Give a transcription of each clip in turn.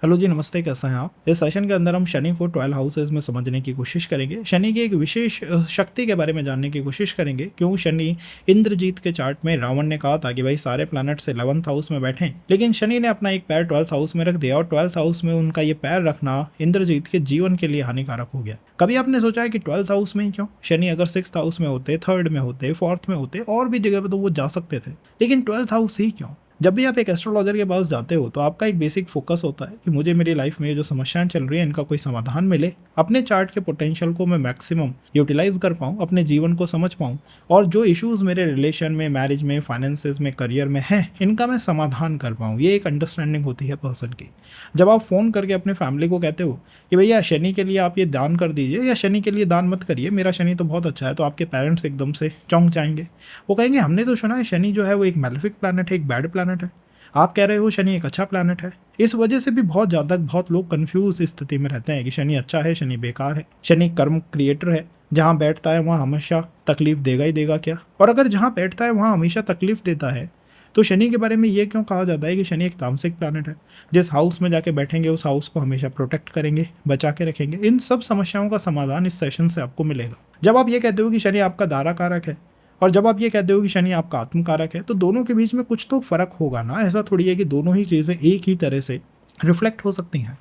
Hello जी, नमस्ते। कैसे हैं आप? इस सेशन के अंदर हम शनि को 12 हाउसेस में समझने की कोशिश करेंगे। शनि की एक विशेष शक्ति के बारे में जानने की कोशिश करेंगे। क्यों शनि इंद्रजीत के चार्ट में रावण ने कहा था कि भाई सारे प्लैनेट्स 11th हाउस में बैठें, लेकिन शनि ने अपना एक पैर 12th हाउस में रख दिया और 12th हाउस में उनका ये पैर रखना इंद्रजीत के जीवन के लिए हानिकारक हो गया। कभी आपने सोचा है कि 12th हाउस में ही क्यों? शनि अगर 6th हाउस में होते, 3rd में होते, 4th में होते, और भी जगह पर तो वो जा सकते थे, लेकिन 12th हाउस ही क्यों? जब भी आप एक एस्ट्रोलॉजर के पास जाते हो तो आपका एक बेसिक फोकस होता है कि मुझे मेरी लाइफ में जो समस्याएं चल रही हैं इनका कोई समाधान मिले, अपने चार्ट के पोटेंशियल को मैं मैक्सिमम यूटिलाइज कर पाऊँ, अपने जीवन को समझ पाऊँ, और जो इश्यूज मेरे रिलेशन में, मैरिज में, फाइनेंसेस में, करियर में हैं इनका मैं समाधान कर पाऊँ। ये एक अंडरस्टैंडिंग होती है पर्सन की। जब आप फ़ोन करके अपने फैमिली को कहते हो कि भैया शनि के लिए आप ये दान कर दीजिए या शनि के लिए दान मत करिए, मेरा शनि तो बहुत अच्छा है, तो आपके पेरेंट्स एकदम से चौंक जाएंगे। वो कहेंगे हमने तो सुना है शनि जो है वो एक मैलेफिक प्लैनेट है, एक बैड प्लैनेट है। आप कह रहे हो शनि एक अच्छा प्लैनेट है। इस वजह से भी बहुत लोग कंफ्यूज स्थिति में रहते हैं कि शनि अच्छा है, शनि बेकार है, शनि कर्म क्रिएटर है, जहाँ बैठता है वहाँ हमेशा तकलीफ देगा ही देगा क्या? और अगर जहाँ बैठता है वहाँ हमेशा तकलीफ देता है तो शनि के बारे में ये क्यों कहा जाता है कि शनि एक तामसिक प्लैनेट है? जिस हाउस में जाके बैठेंगे उस हाउस को हमेशा प्रोटेक्ट करेंगे, बचा के रखेंगे। इन सब समस्याओं का समाधान इस सेशन से आपको मिलेगा। जब आप ये कहते हो कि शनि आपका दारा कारक है और जब आप ये कहते हो कि शनि आपका आत्मकारक है, तो दोनों के बीच में कुछ तो फर्क होगा ना। ऐसा थोड़ी है कि दोनों ही चीज़ें एक ही तरह से रिफ्लेक्ट हो सकती हैं।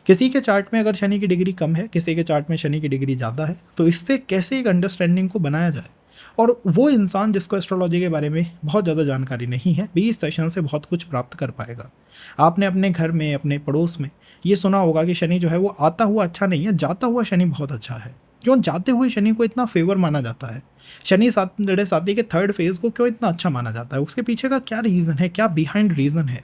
किसी के चार्ट में अगर शनि की डिग्री कम है, किसी के चार्ट में शनि की डिग्री ज़्यादा है, तो इससे कैसे एक अंडरस्टैंडिंग को बनाया जाए? और वो इंसान जिसको एस्ट्रोलॉजी के बारे में बहुत ज़्यादा जानकारी नहीं है भी इस सेशन से बहुत कुछ प्राप्त कर पाएगा। आपने अपने घर में, अपने पड़ोस में ये सुना होगा कि शनि जो है वो आता हुआ अच्छा नहीं है, जाता हुआ शनि बहुत अच्छा है। क्यों जाते हुए शनि को इतना फेवर माना जाता है? शनि साढ़े साथी के 3rd फेज को क्यों इतना अच्छा माना जाता है? उसके पीछे का क्या रीज़न है, क्या बिहाइंड रीज़न है?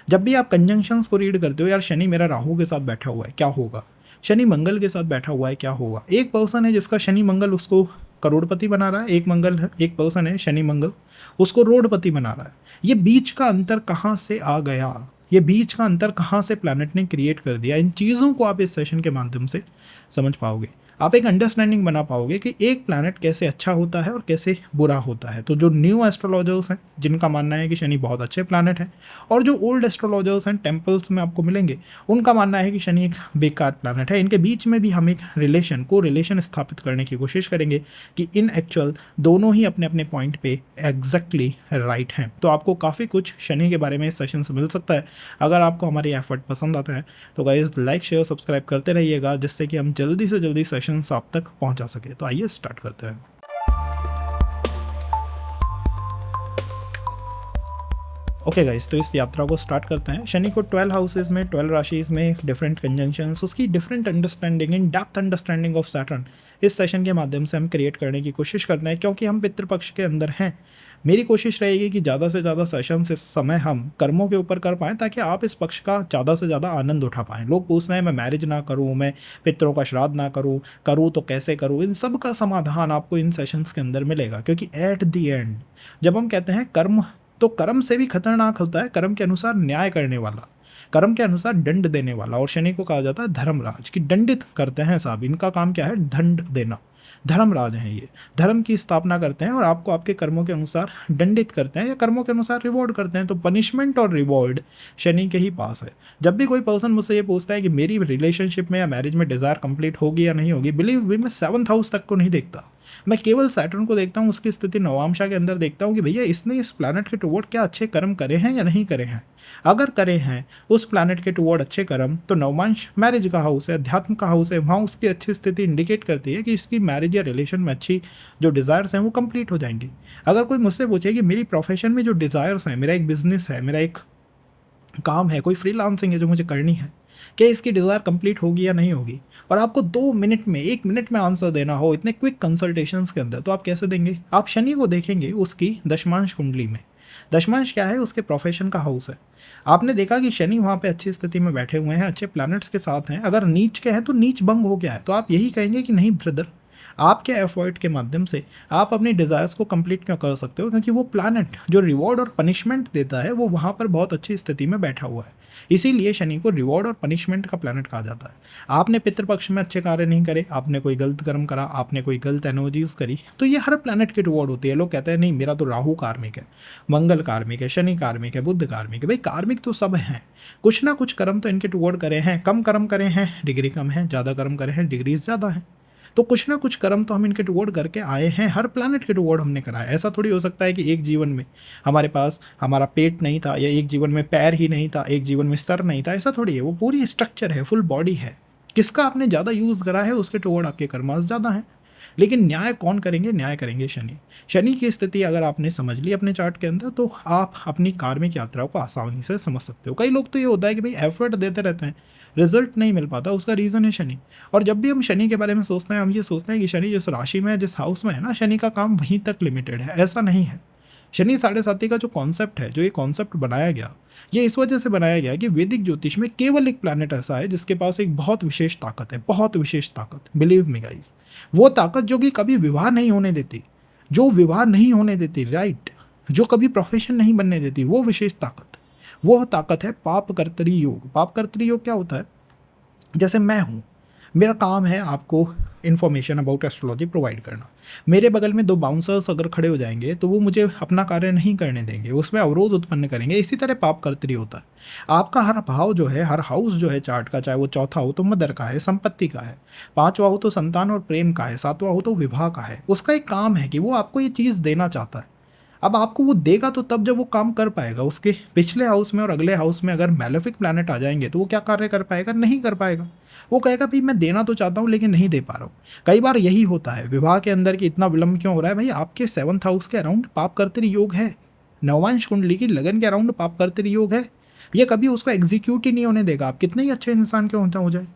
जब भी आप कंजंक्शंस को रीड करते हो, यार शनि मेरा राहु के साथ बैठा हुआ है, क्या होगा? शनि मंगल के साथ बैठा हुआ है, क्या होगा? एक पर्सन है जिसका शनि मंगल उसको करोड़पति बना रहा है, एक पर्सन है शनि मंगल उसको रोडपति बना रहा है। ये बीच का अंतर कहाँ से आ गया? ये बीच का अंतर कहाँ से प्लैनेट ने क्रिएट कर दिया? इन चीज़ों को आप इस सेशन के माध्यम से समझ पाओगे। आप एक अंडरस्टैंडिंग बना पाओगे कि एक प्लैनेट कैसे अच्छा होता है और कैसे बुरा होता है। तो जो न्यू एस्ट्रोलॉजर्स हैं जिनका मानना है कि शनि बहुत अच्छे प्लैनेट है, और जो ओल्ड एस्ट्रोलॉजर्स हैं टेम्पल्स में आपको मिलेंगे, उनका मानना है कि शनि एक बेकार प्लैनेट है। इनके बीच में भी हम एक रिलेशन स्थापित करने की कोशिश करेंगे कि इन एक्चुअल दोनों ही अपने अपने पॉइंट पे एग्जैक्टली राइट हैं। तो आपको काफ़ी कुछ शनि के बारे में इस सेशन से मिल सकता है। अगर आपको हमारे एफर्ट पसंद आते हैं तो गाइस लाइक शेयर सब्सक्राइब करते रहिएगा, जिससे कि हम जल्दी से जल्दी सेशंस आप तक पहुंचा सके। तो आइए स्टार्ट करते हैं। ओके गाइस, तो इस यात्रा को स्टार्ट करते हैं। शनि को 12 हाउसेज में, 12 राशिज में डिफरेंट कंजंक्शंस, उसकी different understanding, in depth understanding of Saturn इस सेशन के माध्यम से हम क्रिएट करने की कोशिश करते हैं। क्योंकि हम पितृपक्ष के अंदर हैं, मेरी कोशिश रहेगी कि ज़्यादा से ज़्यादा सेशंस इस समय हम कर्मों के ऊपर कर पाएँ, ताकि आप इस पक्ष का ज़्यादा से ज़्यादा आनंद उठा पाएँ। लोग पूछ रहे हैं मैं मैरिज ना करूँ, मैं पितरों का श्राद्ध ना करूँ, करूँ तो कैसे करूँ? इन सब का समाधान आपको इन सेशंस के अंदर मिलेगा। क्योंकि एट द एंड जब हम कहते हैं कर्म, तो कर्म से भी खतरनाक होता है कर्म के अनुसार न्याय करने वाला, कर्म के अनुसार दंड देने वाला। और शनि को कहा जाता है धर्मराज, की दंडित करते हैं साहब। इनका काम क्या है? दंड देना। धर्मराज हैं ये, धर्म की स्थापना करते हैं और आपको आपके कर्मों के अनुसार दंडित करते हैं या कर्मों के अनुसार रिवॉर्ड करते हैं। तो पनिशमेंट और रिवॉर्ड शनि के ही पास है। जब भी कोई पर्सन मुझसे ये पूछता है कि मेरी रिलेशनशिप में या मैरिज में डिज़ायर कंप्लीट होगी या नहीं होगी, बिलीव भी मैं 7th हाउस तक को नहीं देखता। मैं केवल सैटर्न को देखता हूँ, उसकी स्थिति नवांशा के अंदर देखता हूँ कि भैया इसने इस प्लैनेट के टुवर्ड क्या अच्छे कर्म करे हैं या नहीं करे हैं। अगर करे हैं उस प्लैनेट के टुवर्ड अच्छे कर्म, तो नवमांश मैरिज का हाउस है, अध्यात्म का हाउस है, वहाँ उसकी अच्छी स्थिति इंडिकेट करती है कि इसकी मैरिज या रिलेशन में अच्छी जो डिज़ायर्स हैं वो कंप्लीट हो जाएंगी। अगर कोई मुझसे पूछे कि मेरी प्रोफेशन में जो डिज़ायर्स हैं, मेरा एक बिजनेस है, मेरा एक काम है, कोई फ्रीलांसिंग है जो मुझे करनी है, क्या इसकी डिज़ायर कंप्लीट होगी या नहीं होगी, और आपको 2 मिनट में, 1 मिनट में आंसर देना हो इतने क्विक कंसल्टेशंस के अंदर, तो आप कैसे देंगे? आप शनि को देखेंगे उसकी दशमांश कुंडली में। दशमांश क्या है? उसके प्रोफेशन का हाउस है। आपने देखा कि शनि वहाँ पे अच्छी स्थिति में बैठे हुए हैं, अच्छे प्लैनेट्स के साथ हैं। अगर नीच के हैं तो नीच भंग हो गया है, तो आप यही कहेंगे कि नहीं ब्रदर, आपके एफर्ट के माध्यम से आप अपनी डिज़ायर्स को कंप्लीट क्यों कर सकते हो, क्योंकि वो प्लैनेट जो रिवॉर्ड और पनिशमेंट देता है वो वहाँ पर बहुत अच्छी स्थिति में बैठा हुआ है। इसीलिए शनि को रिवॉर्ड और पनिशमेंट का प्लैनेट कहा जाता है। आपने पितृपक्ष में अच्छे कार्य नहीं करे, आपने कोई गलत कर्म करा, आपने कोई गलत एनर्जीज करी, तो ये हर प्लैनेट की रिवॉर्ड होती है। लोग कहते हैं नहीं मेरा तो राहु कार्मिक है, मंगल कार्मिक है, शनि कार्मिक है, बुध कार्मिक है। भाई कार्मिक तो सब हैं, कुछ ना कुछ कर्म तो इनके टुवर्ड करे हैं। कम कर्म करे हैं डिग्री कम है, ज़्यादा कर्म करे हैं डिग्रीज ज़्यादा है। तो कुछ ना कुछ कर्म तो हम इनके टुवर्ड करके आए हैं, हर प्लैनेट के टुवर्ड हमने करा है। ऐसा थोड़ी हो सकता है कि एक जीवन में हमारे पास हमारा पेट नहीं था, या एक जीवन में पैर ही नहीं था, एक जीवन में सर नहीं था। ऐसा थोड़ी है, वो पूरी स्ट्रक्चर है, फुल बॉडी है। किसका आपने ज़्यादा यूज़ करा है उसके टुवर्ड आपके कर्मास ज़्यादा हैं। लेकिन न्याय कौन करेंगे? न्याय करेंगे शनि। शनि की स्थिति अगर आपने समझ ली अपने चार्ट के अंदर, तो आप अपनी कार्मिक यात्रा को आसानी से समझ सकते हो। कई लोग तो ये होता है कि भाई एफर्ट देते रहते हैं, रिजल्ट नहीं मिल पाता, उसका रीज़न है शनि। और जब भी हम शनि के बारे में सोचते हैं, हम ये सोचते हैं कि शनि जिस राशि में है, जिस हाउस में है ना, शनि का काम वहीं तक लिमिटेड है। ऐसा नहीं है। शनि साढ़े साथी का जो कॉन्सेप्ट है, जो ये कॉन्सेप्ट बनाया गया, ये इस वजह से बनाया गया कि वैदिक ज्योतिष में केवल एक प्लैनेट ऐसा है जिसके पास एक बहुत विशेष ताकत है, बहुत विशेष ताकत। बिलीव मी गाइस, वो ताकत जो कि कभी विवाह नहीं होने देती, जो विवाह नहीं होने देती, राइट, जो कभी प्रोफेशन नहीं बनने देती, वो विशेष ताकत, वो ताकत है पाप कर्तरी योग। पाप कर्तरी योग क्या होता है? जैसे मैं हूँ, मेरा काम है आपको इन्फॉर्मेशन अबाउट एस्ट्रोलॉजी प्रोवाइड करना। मेरे बगल में दो बाउंसर्स अगर खड़े हो जाएंगे तो वो मुझे अपना कार्य नहीं करने देंगे, उसमें अवरोध उत्पन्न करेंगे। इसी तरह पाप कर्तरी होता है। आपका हर भाव जो है, हर हाउस जो है चार्ट का, चाहे वो चौथा हो तो मदर का है, संपत्ति का है, पांचवा हो तो संतान और प्रेम का है, सातवां हो तो विवाह का है। उसका एक काम है कि वो आपको ये चीज़ देना चाहता है। अब आपको वो देगा तो तब जब वो काम कर पाएगा। उसके पिछले हाउस में और अगले हाउस में अगर मैलेफिक प्लैनेट आ जाएंगे तो वो क्या कार्य कर पाएगा? नहीं कर पाएगा। वो कहेगा भाई मैं देना तो चाहता हूँ लेकिन नहीं दे पा रहा हूँ। कई बार यही होता है विवाह के अंदर कि इतना विलंब क्यों हो रहा है? भाई आपके 7th हाउस के अराउंड पाप कर्तरी योग है, नवांश कुंडली की लगन के अराउंड पाप कर्तरी योग है। ये कभी उसको एग्जीक्यूट ही नहीं होने देगा, आप कितने ही अच्छे इंसान क्यों हो जाए।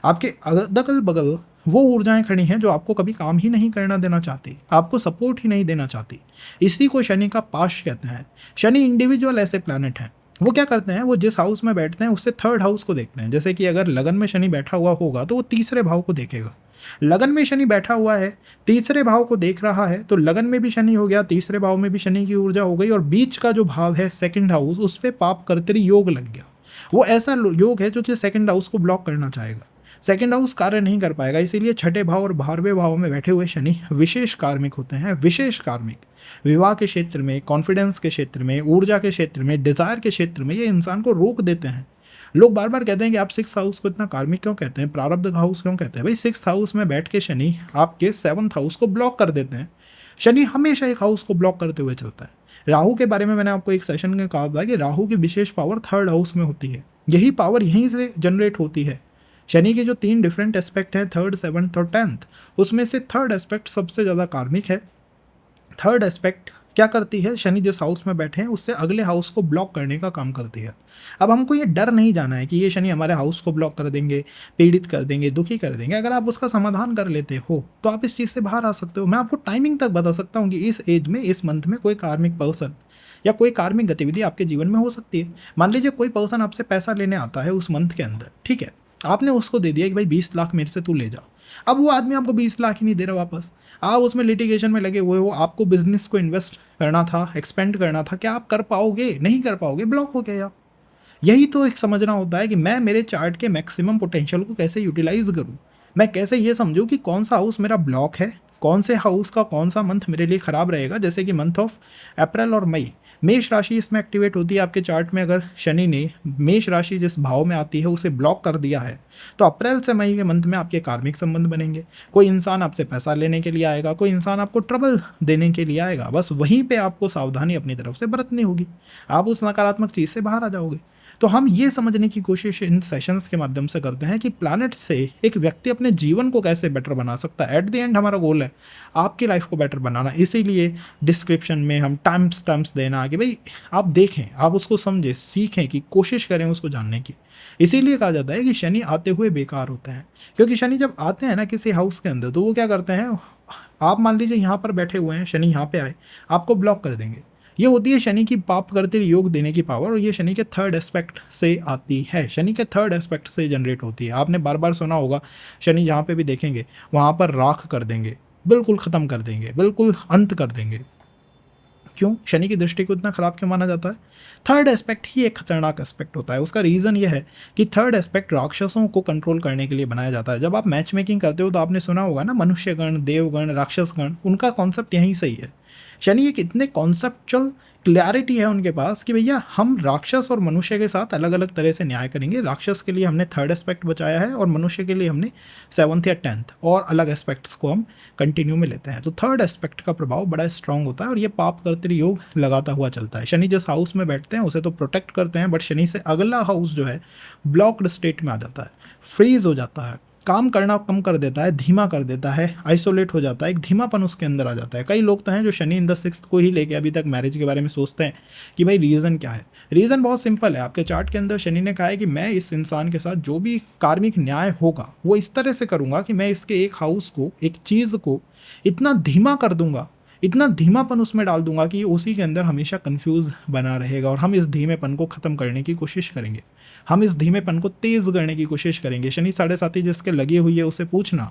आपके अगल बगल वो ऊर्जाएं खड़ी हैं जो आपको कभी काम ही नहीं करना देना चाहती, आपको सपोर्ट ही नहीं देना चाहती। इसी को शनि का पाश कहते हैं। शनि इंडिविजुअल ऐसे प्लैनेट हैं, वो क्या करते हैं, वो जिस हाउस में बैठते हैं उससे 3rd हाउस को देखते हैं। जैसे कि अगर लगन में शनि बैठा हुआ होगा तो वो तीसरे भाव को देखेगा। लगन में शनि बैठा हुआ है, तीसरे भाव को देख रहा है, तो लगन में भी शनि हो गया, तीसरे भाव में भी शनि की ऊर्जा हो गई, और बीच का जो भाव है 2nd हाउस, उस पर पाप कर्तरी योग लग गया। वो ऐसा योग है जो 2nd हाउस को ब्लॉक करना चाहेगा। 2nd हाउस कार्य नहीं कर पाएगा। इसीलिए छठे भाव और 12वें भाव में बैठे हुए शनि विशेष कार्मिक होते हैं। विशेष कार्मिक विवाह के क्षेत्र में, कॉन्फिडेंस के क्षेत्र में, ऊर्जा के क्षेत्र में, डिजायर के क्षेत्र में ये इंसान को रोक देते हैं। लोग बार बार कहते हैं कि आप 6th हाउस को इतना कार्मिक क्यों कहते हैं, प्रारब्ध हाउस क्यों कहते हैं? भाई 6th हाउस में बैठ के शनि आपके 7th हाउस को ब्लॉक कर देते हैं। शनि हमेशा एक हाउस को ब्लॉक करते हुए चलता है। राहु के बारे में मैंने आपको एक सेशन में कहा था कि राहु की विशेष पावर 3rd हाउस में होती है। यही पावर यहीं से जनरेट होती है। शनि के जो 3 डिफरेंट एस्पेक्ट हैं, 3rd, 7th और 10th, उसमें से 3rd एस्पेक्ट सबसे ज़्यादा कार्मिक है। 3rd एस्पेक्ट क्या करती है? शनि जिस हाउस में बैठे हैं उससे अगले हाउस को ब्लॉक करने का काम करती है। अब हमको ये डर नहीं जाना है कि ये शनि हमारे हाउस को ब्लॉक कर देंगे, पीड़ित कर देंगे, दुखी कर देंगे। अगर आप उसका समाधान कर लेते हो तो आप इस चीज़ से बाहर आ सकते हो। मैं आपको टाइमिंग तक बता सकता हूँ कि इस एज में, इस मंथ में कोई कार्मिक पर्सन या कोई कार्मिक गतिविधि आपके जीवन में हो सकती है। मान लीजिए कोई पर्सन आपसे पैसा लेने आता है उस मंथ के अंदर, ठीक है, आपने उसको दे दिया कि भाई 20 लाख मेरे से तू ले जा। अब वो आदमी आपको 20 लाख ही नहीं दे रहा वापस, आप उसमें लिटिगेशन में लगे हुए हो, आपको बिजनेस को इन्वेस्ट करना था, एक्सपेंड करना था, क्या आप कर पाओगे? नहीं कर पाओगे, ब्लॉक हो गए आप। यही तो एक समझना होता है कि मैं मेरे चार्ट के मैक्सिमम पोटेंशियल को कैसे यूटिलाइज करूँ। मैं कैसे ये समझूँ कि कौन सा हाउस मेरा ब्लॉक है, कौन से हाउस का कौन सा मंथ मेरे लिए ख़राब रहेगा। जैसे कि मंथ ऑफ अप्रैल और मई, मेष राशि इसमें एक्टिवेट होती है आपके चार्ट में। अगर शनि ने मेष राशि जिस भाव में आती है उसे ब्लॉक कर दिया है तो अप्रैल से मई के मंथ में आपके कार्मिक संबंध बनेंगे। कोई इंसान आपसे पैसा लेने के लिए आएगा, कोई इंसान आपको ट्रबल देने के लिए आएगा। बस वहीं पे आपको सावधानी अपनी तरफ से बरतनी होगी, आप उस नकारात्मक चीज़ से बाहर आ जाओगे। तो हम ये समझने की कोशिश इन सेशंस के माध्यम से करते हैं कि प्लैनेट से एक व्यक्ति अपने जीवन को कैसे बेटर बना सकता है। एट द एंड हमारा गोल है आपकी लाइफ को बेटर बनाना। इसीलिए डिस्क्रिप्शन में हम टाइम्स देना कि भाई आप देखें, आप उसको समझें, सीखें, कि कोशिश करें उसको जानने की। इसीलिए कहा जाता है कि शनि आते हुए बेकार होते हैं, क्योंकि शनि जब आते हैं ना किसी हाउस के अंदर तो वो क्या करते हैं, आप मान लीजिए यहाँ पर बैठे हुए हैं, शनि यहाँ पे आए, आपको ब्लॉक कर देंगे। ये होती है शनि की पाप करते योग देने की पावर, और ये शनि के 3rd एस्पेक्ट से आती है, शनि के 3rd एस्पेक्ट से जनरेट होती है। आपने बार बार सुना होगा, शनि जहाँ पे भी देखेंगे वहाँ पर राख कर देंगे, बिल्कुल ख़त्म कर देंगे, बिल्कुल अंत कर देंगे। क्यों? शनि की दृष्टि को इतना खराब क्यों माना जाता है? थर्ड एस्पेक्ट ही एक खतरनाक एस्पेक्ट होता है। उसका रीज़न ये है कि थर्ड एस्पेक्ट राक्षसों को कंट्रोल करने के लिए बनाया जाता है। जब आप मैच मेकिंग करते हो तो आपने सुना होगा ना, मनुष्यगण, देवगण, राक्षसगण, उनका कॉन्सेप्ट यहीं से ही है। शनि एक इतने कॉन्सेप्चुअल क्लैरिटी है उनके पास कि भैया हम राक्षस और मनुष्य के साथ अलग अलग तरह से न्याय करेंगे। राक्षस के लिए हमने थर्ड एस्पेक्ट बचाया है और मनुष्य के लिए हमने सेवन्थ या टेंथ और अलग एस्पेक्ट्स को हम कंटिन्यू में लेते हैं। तो थर्ड एस्पेक्ट का प्रभाव बड़ा स्ट्रांग होता है और ये पाप कर्तृ योग लगाता हुआ चलता है। शनि जिस हाउस में बैठते हैं उसे तो प्रोटेक्ट करते हैं, बट शनि से अगला हाउस जो है ब्लॉक्ड स्टेट में आ जाता है, फ्रीज हो जाता है, काम करना कम कर देता है, धीमा कर देता है, आइसोलेट हो जाता है, एक धीमापन उसके अंदर आ जाता है। कई लोग तो हैं जो शनि इन द सिक्स्थ को ही लेके अभी तक मैरिज के बारे में सोचते हैं कि भाई रीज़न क्या है। रीज़न बहुत सिंपल है। आपके चार्ट के अंदर शनि ने कहा है कि मैं इस इंसान के साथ जो भी कार्मिक न्याय होगा वो इस तरह से करूँगा कि मैं इसके एक हाउस को, एक चीज़ को इतना धीमा कर दूंगा, इतना धीमापन उसमें डाल दूंगा कि उसी के अंदर हमेशा कंफ्यूज बना रहेगा और हम इस धीमेपन को ख़त्म करने की कोशिश करेंगे, हम इस धीमेपन को तेज़ करने की कोशिश करेंगे। शनि साढ़े साथी जिसके लगी हुई है उसे पूछना,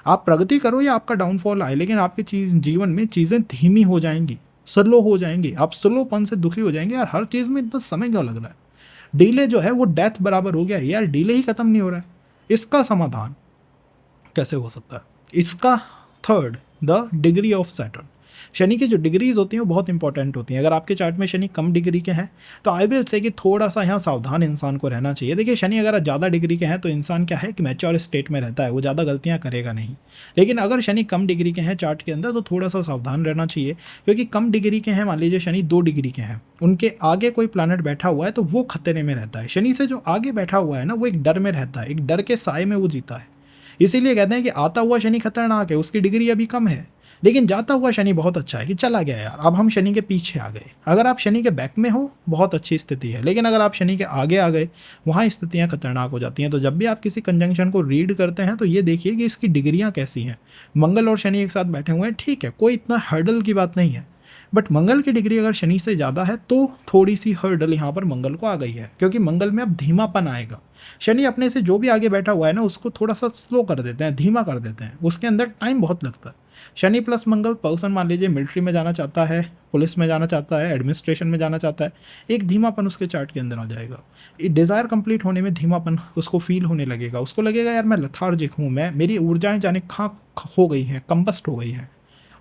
आप प्रगति करो या आपका डाउनफॉल आए, लेकिन आपके जीवन में चीज़ें धीमी हो जाएंगी, स्लो हो जाएंगी, आप स्लोपन से दुखी हो जाएंगे। यार हर चीज़ में इतना समय क्यों लग रहा है? डिले जो है वो डेथ बराबर हो गया है यार, डिले ही ख़त्म नहीं हो रहा है। इसका समाधान कैसे हो सकता है? इसका third, the degree of Saturn. Shani की जो डिग्रीज होती हैं वो बहुत इंपॉर्टेंट होती हैं। अगर आपके चार्ट में शनि कम डिग्री के हैं तो आई विल से कि थोड़ा सा यहाँ सावधान इंसान को रहना चाहिए। देखिए शनि अगर ज़्यादा डिग्री के हैं तो इंसान क्या है कि मैच्योर स्टेट में रहता है, वो ज़्यादा गलतियाँ करेगा नहीं। लेकिन अगर शनि कम डिग्री के हैं चार्ट के अंदर तो थोड़ा सा सावधान रहना चाहिए, क्योंकि कम डिग्री के हैं, मान लीजिए शनि 2 डिग्री के हैं, उनके आगे कोई प्लानट बैठा हुआ है तो वो खतरे में रहता है। शनि से जो आगे बैठा हुआ है ना वो एक डर में रहता है, एक डर के साए में वो जीता है। इसीलिए कहते हैं कि आता हुआ शनि खतरनाक है, उसकी डिग्री अभी कम है, लेकिन जाता हुआ शनि बहुत अच्छा है कि चला गया यार, अब हम शनि के पीछे आ गए। अगर आप शनि के बैक में हो बहुत अच्छी स्थिति है, लेकिन अगर आप शनि के आगे आ गए वहाँ स्थितियाँ खतरनाक हो जाती हैं। तो जब भी आप किसी कंजंक्शन को रीड करते हैं तो ये देखिए कि इसकी डिग्रियाँ कैसी हैं। मंगल और शनि एक साथ बैठे हुए हैं, ठीक है, कोई इतना हर्डल की बात नहीं है, बट मंगल की डिग्री अगर शनि से ज़्यादा है तो थोड़ी सी हर्डल यहाँ पर मंगल को आ गई है, क्योंकि मंगल में अब धीमापन आएगा। शनि अपने से जो भी आगे बैठा हुआ है ना उसको थोड़ा सा स्लो कर देते हैं, धीमा कर देते हैं, उसके अंदर टाइम बहुत लगता है। शनि प्लस मंगल, पर्सन मान लीजिए मिलिट्री में जाना चाहता है, पुलिस में जाना चाहता है, एडमिनिस्ट्रेशन में जाना चाहता है, एक धीमापन उसके चार्ट के अंदर आ जाएगा। डिज़ायर कंप्लीट होने में धीमापन उसको फील होने लगेगा, उसको लगेगा यार मैं लथार्जिक हूँ, मैं, मेरी ऊर्जाएं जाने कहाँ हो गई हैं, कंबस्ट हो गई हैं।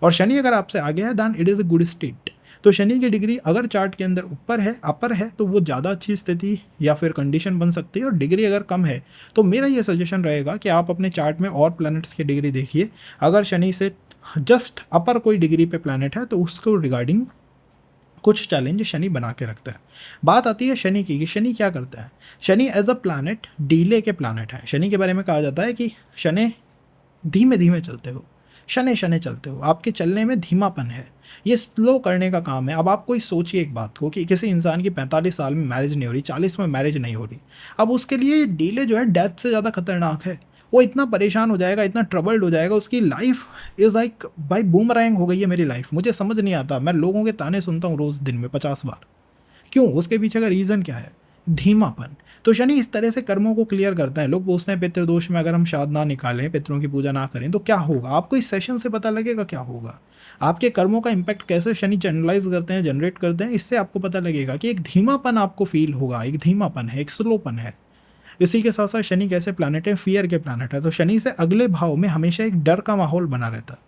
और शनि अगर आपसे आगे है then it is a good state. तो शनि की डिग्री अगर चार्ट के अंदर ऊपर है, अपर है, तो वो ज़्यादा अच्छी स्थिति या फिर कंडीशन बन सकती है। और डिग्री अगर कम है तो मेरा ये सजेशन रहेगा कि आप अपने चार्ट में और प्लैनेट्स की डिग्री देखिए। अगर शनि से जस्ट अपर कोई डिग्री पे प्लैनेट है तो उसको रिगार्डिंग कुछ चैलेंज शनि बना के रखता है। बात आती है शनि की कि शनि क्या करता है। Shani as a planet delay के प्लैनेट है। शनि के बारे में कहा जाता है कि शनि धीमे धीमे चलते हो, शनि शनि चलते हो, आपके चलने में धीमापन है, ये स्लो करने का काम है। अब आप कोई सोचिए एक बात को कि किसी इंसान की 45 साल में मैरिज नहीं हो रही, 40 में मैरिज नहीं हो रही, अब उसके लिए ये डीले जो है डेथ से ज़्यादा खतरनाक है। वो इतना परेशान हो जाएगा, इतना ट्रबल्ड हो जाएगा, उसकी लाइफ इज़ लाइक भाई बूमरैंग हो गई है मेरी लाइफ। मुझे समझ नहीं आता, मैं लोगों के ताने सुनता हूँ रोज़ दिन में 50 बार। क्यों? उसके पीछे का रीज़न क्या है? धीमापन। तो शनि इस तरह से कर्मों को क्लियर करता है। लोग पूछते हैं पितृदोष में अगर हम श्राद्ध ना निकालें, पितरों की पूजा ना करें तो क्या होगा? आपको इस सेशन से पता लगेगा क्या होगा। आपके कर्मों का इम्पैक्ट कैसे शनि चैनलाइज करते हैं, जनरेट करते हैं, इससे आपको पता लगेगा कि एक धीमापन आपको फील होगा, एक धीमापन है, एक स्लोपन है। इसी के साथ साथ शनि कैसे प्लैनेट है? फियर के प्लैनेट है। तो शनि से अगले भाव में हमेशा एक डर का माहौल बना रहता है।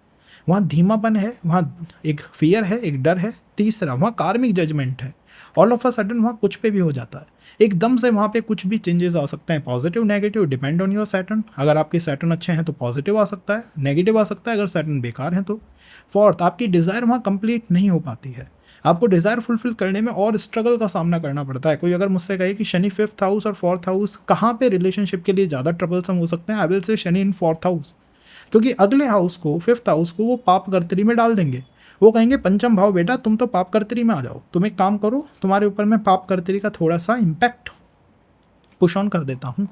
वहाँ धीमापन है, वहाँ एक फियर है, एक डर है। तीसरा वहाँ कार्मिक जजमेंट है। ऑल ऑफ अ सडन वहाँ कुछ पे भी हो जाता है, एकदम से वहाँ पे कुछ भी चेंजेस आ सकते हैं, positive negative depend on your Saturn. अगर आपके सैटर्न अच्छे हैं तो पॉजिटिव आ सकता है, नेगेटिव आ सकता है अगर सैटर्न बेकार हैं तो। फोर्थ, आपकी डिज़ायर वहाँ कंप्लीट नहीं हो पाती है, आपको डिज़ायर फुलफिल करने में और स्ट्रगल का सामना करना पड़ता है। कोई अगर मुझसे कहे कि शनि 5th हाउस और 4th हाउस कहाँ पे रिलेशनशिप के लिए ज़्यादा ट्रबलसम हो सकते हैं, I will say Shani in 4th house. क्योंकि अगले हाउस को, 5th हाउस को वो पाप कर्तरी में डाल देंगे। वो कहेंगे पंचम भाव बेटा तुम तो पाप कर्तरी में आ जाओ, तुम एक काम करो, तुम्हारे ऊपर मैं पाप कर्तरी का थोड़ा सा इम्पैक्ट पुश ऑन कर देता हूँ।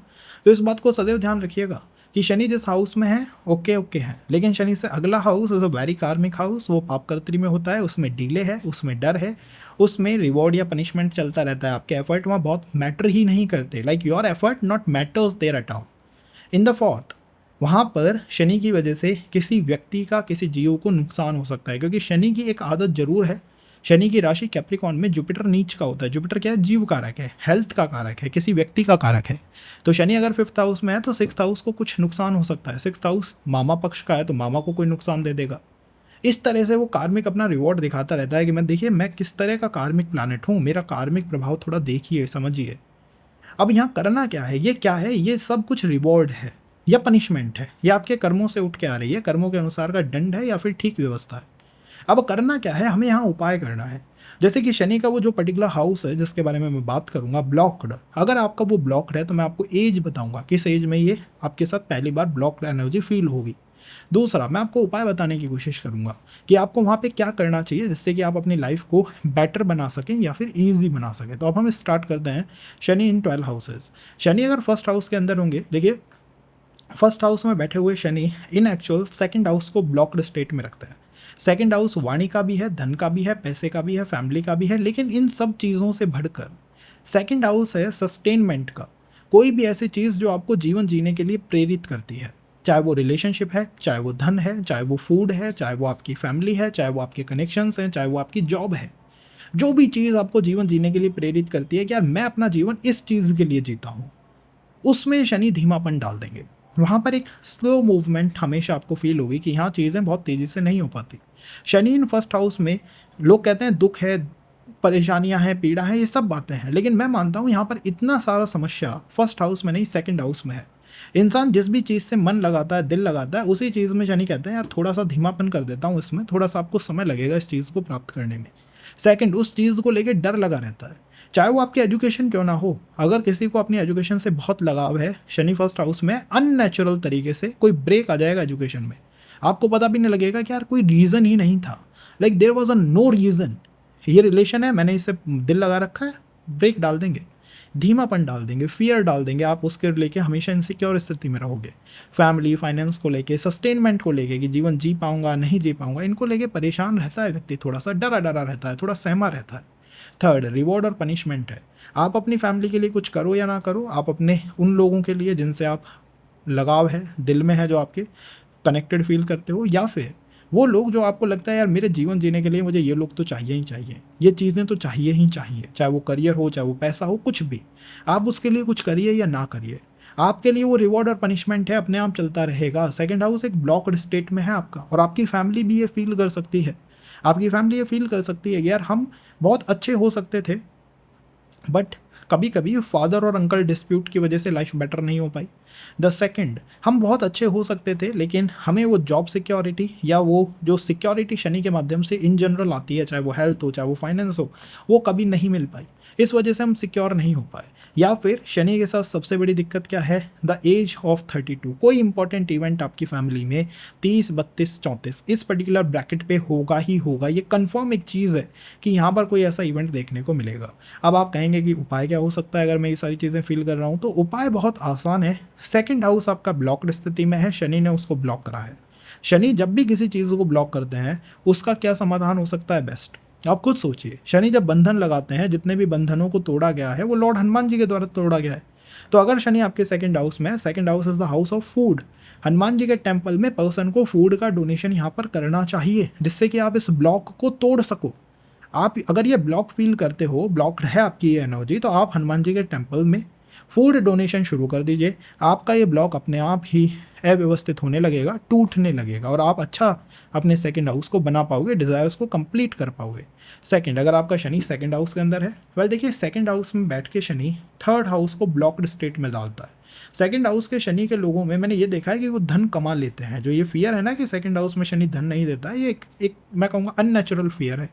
तो इस बात को सदैव ध्यान रखिएगा कि शनि जिस हाउस में है ओके है, लेकिन शनि से अगला हाउस इज अ वेरी कार्मिक हाउस, वो पाप कर्तरी में होता है, उसमें डिले है, उसमें डर है, उसमें रिवॉर्ड या पनिशमेंट चलता रहता है। आपके एफर्ट वहाँ बहुत मैटर ही नहीं करते, like your effort not matters there at all. In the fourth, वहाँ पर शनि की वजह से किसी व्यक्ति का किसी जीव को नुकसान हो सकता है, क्योंकि शनि की एक आदत जरूर है। शनि की राशि कैप्रिकॉन में जुपिटर नीच का होता है। जुपिटर क्या है? जीव कारक है, हेल्थ का कारक है, किसी व्यक्ति का कारक है। तो शनि अगर 5th हाउस में है तो 6th हाउस को कुछ नुकसान हो सकता है। 6th हाउस मामा पक्ष का है तो मामा को कोई नुकसान दे देगा। इस तरह से वो कार्मिक अपना रिवॉर्ड दिखाता रहता है कि मैं देखिए मैं किस तरह का कार्मिक प्लानट हूँ, मेरा कार्मिक प्रभाव थोड़ा देखिए समझिए। अब यहाँ करना क्या है, ये क्या है, ये सब कुछ रिवॉर्ड है या पनिशमेंट है, ये आपके कर्मों से उठ के आ रही है, कर्मों के अनुसार का दंड है या फिर ठीक व्यवस्था है। अब करना क्या है, हमें यहाँ उपाय करना है। जैसे कि शनि का वो जो पर्टिकुलर हाउस है जिसके बारे में मैं बात करूंगा, ब्लॉक्ड, अगर आपका वो ब्लॉक्ड है तो मैं आपको एज बताऊंगा किस एज में ये आपके साथ पहली बार ब्लॉक्ड एनर्जी फील होगी। दूसरा, मैं आपको उपाय बताने की कोशिश करूंगा कि आपको वहाँ पे क्या करना चाहिए जिससे कि आप अपनी लाइफ को बेटर बना सकें या फिर ईजी बना सकें। तो अब हम स्टार्ट करते हैं। शनि इन 12 हाउसेज। शनि अगर फर्स्ट हाउस के अंदर होंगे, देखिए फर्स्ट हाउस में बैठे हुए शनि इन एक्चुअल सेकंड हाउस को ब्लॉक्ड स्टेट में रखते हैं। सेकंड हाउस वाणी का भी है, धन का भी है, पैसे का भी है, फैमिली का भी है, लेकिन इन सब चीज़ों से बढ़कर सेकंड हाउस है सस्टेनमेंट का। कोई भी ऐसी चीज़ जो आपको जीवन जीने के लिए प्रेरित करती है, चाहे वो रिलेशनशिप है, चाहे वो धन है, चाहे वो फूड है, चाहे वो आपकी फैमिली है, चाहे वो आपके कनेक्शंस हैं, चाहे वो आपकी जॉब है। जो भी चीज़ आपको जीवन जीने के लिए प्रेरित करती है कि यार मैं अपना जीवन इस चीज़ के लिए जीता हूँ, उसमें शनि धीमापन डाल देंगे। वहाँ पर एक स्लो मूवमेंट हमेशा आपको फील होगी कि यहाँ चीज़ें बहुत तेज़ी से नहीं हो पाती। शनि इन फर्स्ट हाउस में लोग कहते हैं दुख है, परेशानियां हैं, पीड़ा है, ये सब बातें हैं, लेकिन मैं मानता हूँ यहाँ पर इतना सारा समस्या फर्स्ट हाउस में नहीं सेकंड हाउस में है। इंसान जिस भी चीज़ से मन लगाता है, दिल लगाता है, उसी चीज़ में शनि कहते हैं यार थोड़ा सा धीमापन कर देता हूँ, इसमें थोड़ा सा आपको समय लगेगा इस चीज़ को प्राप्त करने में। सेकंड, उस चीज़ को लेकर डर लगा रहता है, चाहे वो आपकी एजुकेशन क्यों ना हो। अगर किसी को अपनी एजुकेशन से बहुत लगाव है, शनि फर्स्ट हाउस में अननेचुरल तरीके से कोई ब्रेक आ जाएगा एजुकेशन में, आपको पता भी नहीं लगेगा कि यार कोई रीज़न ही नहीं था, like there was a no reason. ये रिलेशन है, मैंने इसे दिल लगा रखा है, ब्रेक डाल देंगे, धीमापन डाल देंगे, फियर डाल देंगे, आप उसके लेके हमेशा इनसिक्योर स्थिति में रहोगे। फैमिली, फाइनेंस को लेके, सस्टेनमेंट को लेके कि जीवन जी पाऊंगा नहीं जी पाऊंगा, इनको लेके परेशान रहता है व्यक्ति, थोड़ा सा डरा डरा रहता है, थोड़ा सहमा रहता है। थर्ड, रिवॉर्ड और पनिशमेंट है। आप अपनी फैमिली के लिए कुछ करो या ना करो, आप अपने उन लोगों के लिए जिनसे आप लगाव है, दिल में है, जो आपके कनेक्टेड फील करते हो, या फिर वो लोग जो आपको लगता है यार मेरे जीवन जीने के लिए मुझे ये लोग तो चाहिए ही चाहिए, ये चीज़ें तो चाहिए ही चाहिए, चाहे वो करियर हो, चाहे वो पैसा हो, कुछ भी, आप उसके लिए कुछ करिए या ना करिए, आपके लिए वो रिवॉर्ड और पनिशमेंट है, अपने आप चलता रहेगा। सेकंड हाउस एक ब्लॉक्ड स्टेट में है आपका, और आपकी फैमिली भी ये फील कर सकती है, आपकी फैमिली ये फील कर सकती है यार हम बहुत अच्छे हो सकते थे, बट कभी कभी फादर और अंकल डिस्प्यूट की वजह से लाइफ बेटर नहीं हो पाई। द सेकंड, हम बहुत अच्छे हो सकते थे लेकिन हमें वो जॉब सिक्योरिटी या वो जो सिक्योरिटी शनि के माध्यम से इन जनरल आती है, चाहे वो हेल्थ हो, चाहे वो फाइनेंस हो, वो कभी नहीं मिल पाई, इस वजह से हम सिक्योर नहीं हो पाए। या फिर शनि के साथ सबसे बड़ी दिक्कत क्या है, द एज ऑफ 32, कोई इंपॉर्टेंट इवेंट आपकी फैमिली में 30, 32, 34 इस पर्टिकुलर ब्रैकेट पे होगा ही होगा, ये कंफर्म एक चीज़ है कि यहाँ पर कोई ऐसा इवेंट देखने को मिलेगा। अब आप कहेंगे कि उपाय क्या हो सकता है अगर मैं ये सारी चीज़ें फील कर रहा हूँ, तो उपाय बहुत आसान है। सेकंड हाउस आपका ब्लॉक्ड स्थिति में है, शनि ने उसको ब्लॉक करा है। शनि जब भी किसी चीज़ को ब्लॉक करते हैं उसका क्या समाधान हो सकता है बेस्ट, आप खुद सोचिए। शनि जब बंधन लगाते हैं, जितने भी बंधनों को तोड़ा गया है वो लॉर्ड हनुमान जी के द्वारा तोड़ा गया है। तो अगर शनि आपके सेकंड हाउस में है, second house is the house of food, Hanuman ji के टेम्पल में पर्सन को फूड का डोनेशन यहाँ पर करना चाहिए जिससे कि आप इस ब्लॉक को तोड़ सको। आप अगर ये ब्लॉक फील करते हो, ब्लॉक्ड है आपकी ये एनर्जी, तो आप हनुमान जी के टेम्पल में फूड डोनेशन शुरू कर दीजिए। आपका ये ब्लॉक अपने आप ही अव्यवस्थित होने लगेगा, टूटने लगेगा, और आप अच्छा अपने सेकंड हाउस को बना पाओगे, डिज़ायर्स को कंप्लीट कर पाओगे। सेकंड, अगर आपका शनि सेकंड हाउस के अंदर है, वेल देखिए सेकंड हाउस में बैठ के शनि थर्ड हाउस को ब्लॉक्ड स्टेट में डालता है। सेकंड हाउस के शनि के लोगों में मैंने ये देखा है कि वो धन कमा लेते हैं। जो ये फियर है ना कि सेकंड हाउस में शनि धन नहीं देता है, ये एक मैं कहूँगा अननेचुरल फियर है।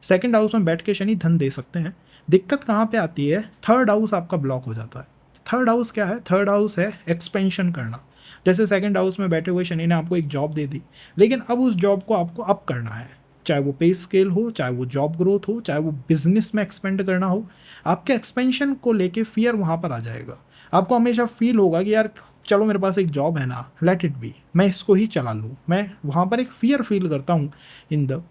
सेकंड हाउस में बैठ के शनि धन दे सकते हैं। दिक्कत कहाँ पे आती है, थर्ड हाउस आपका ब्लॉक हो जाता है। थर्ड हाउस क्या है, थर्ड हाउस है एक्सपेंशन करना। जैसे सेकंड हाउस में बैठे हुए शनि ने आपको एक जॉब दे दी, लेकिन अब उस जॉब को आपको अप करना है, चाहे वो पे स्केल हो, चाहे वो जॉब ग्रोथ हो, चाहे वो बिजनेस में एक्सपेंड करना हो, आपके एक्सपेंशन को लेके फियर वहाँ पर आ जाएगा। आपको हमेशा फील होगा कि यार चलो मेरे पास एक जॉब है ना, लेट इट बी, मैं इसको ही चला लूँ। मैं वहाँ पर एक फियर फील करता हूँ इन द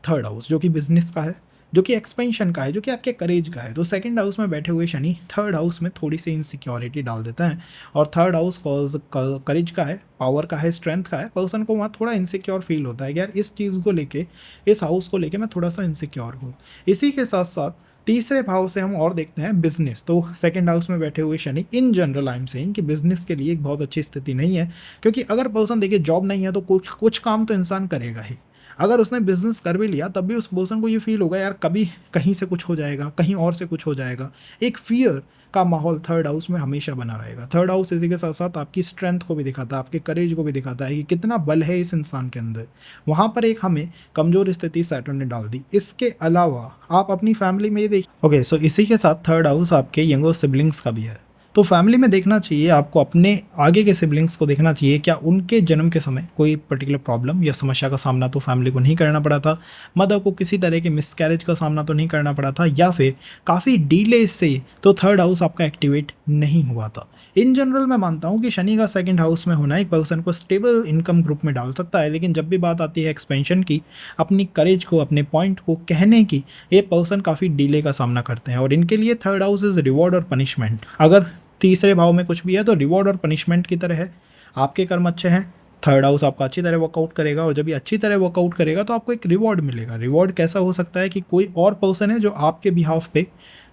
थर्ड हाउस जो कि बिजनेस का है, जो कि एक्सपेंशन का है, जो कि आपके करेज का है। तो सेकंड हाउस में बैठे हुए शनि थर्ड हाउस में थोड़ी सी इनसिक्योरिटी डाल देता है, और थर्ड हाउस करेज का है, पावर का है, स्ट्रेंथ का है। पर्सन को वहाँ थोड़ा इनसिक्योर फील होता है कि यार इस चीज़ को लेके, इस हाउस को लेके मैं थोड़ा सा इनसिक्योर हूँ। इसी के साथ साथ तीसरे भाव से हम और देखते हैं बिजनेस। तो सेकंड हाउस में बैठे हुए Shani in general I am saying कि बिजनेस के लिए एक बहुत अच्छी स्थिति नहीं है, क्योंकि अगर पर्सन देखिए जॉब नहीं है तो कुछ कुछ काम तो इंसान करेगा ही। अगर उसने बिजनेस कर भी लिया तब भी उस पर्सन को ये फील होगा यार कभी कहीं से कुछ हो जाएगा, कहीं और से कुछ हो जाएगा। एक फियर का माहौल थर्ड हाउस में हमेशा बना रहेगा। थर्ड हाउस इसी के साथ साथ आपकी स्ट्रेंथ को भी दिखाता है, आपके करेज को भी दिखाता है कि कितना बल है इस इंसान के अंदर। वहाँ पर एक हमें कमज़ोर स्थिति सैटर्न ने डाल दी। इसके अलावा आप अपनी फैमिली में ये देखिए, ओके सो इसी के साथ थर्ड हाउस आपके यंगर सिबलिंग्स का भी है। तो फैमिली में देखना चाहिए आपको, अपने आगे के सिबलिंग्स को देखना चाहिए क्या उनके जन्म के समय कोई पर्टिकुलर प्रॉब्लम या समस्या का सामना तो फैमिली को नहीं करना पड़ा था, मदर को किसी तरह के मिसकैरेज का सामना तो नहीं करना पड़ा था, या फिर काफ़ी डीले से तो थर्ड हाउस आपका एक्टिवेट नहीं हुआ था। इन जनरल मैं मानता हूँ कि शनि का सेकंड हाउस में होना एक पर्सन को स्टेबल इनकम ग्रुप में डाल सकता है, लेकिन जब भी बात आती है एक्सपेंशन की, अपनी करेज को, अपने पॉइंट को कहने की, ये पर्सन काफ़ी डिले का सामना करते हैं। और इनके लिए थर्ड हाउस इज़ रिवॉर्ड और पनिशमेंट। अगर तीसरे भाव में कुछ भी है तो रिवॉर्ड और पनिशमेंट की तरह है। आपके कर्म अच्छे हैं, थर्ड हाउस आपका अच्छी तरह वर्कआउट करेगा, और जब ये अच्छी तरह वर्कआउट करेगा तो आपको एक रिवॉर्ड मिलेगा। रिवॉर्ड कैसा हो सकता है कि कोई और पर्सन है जो आपके बिहाफ पे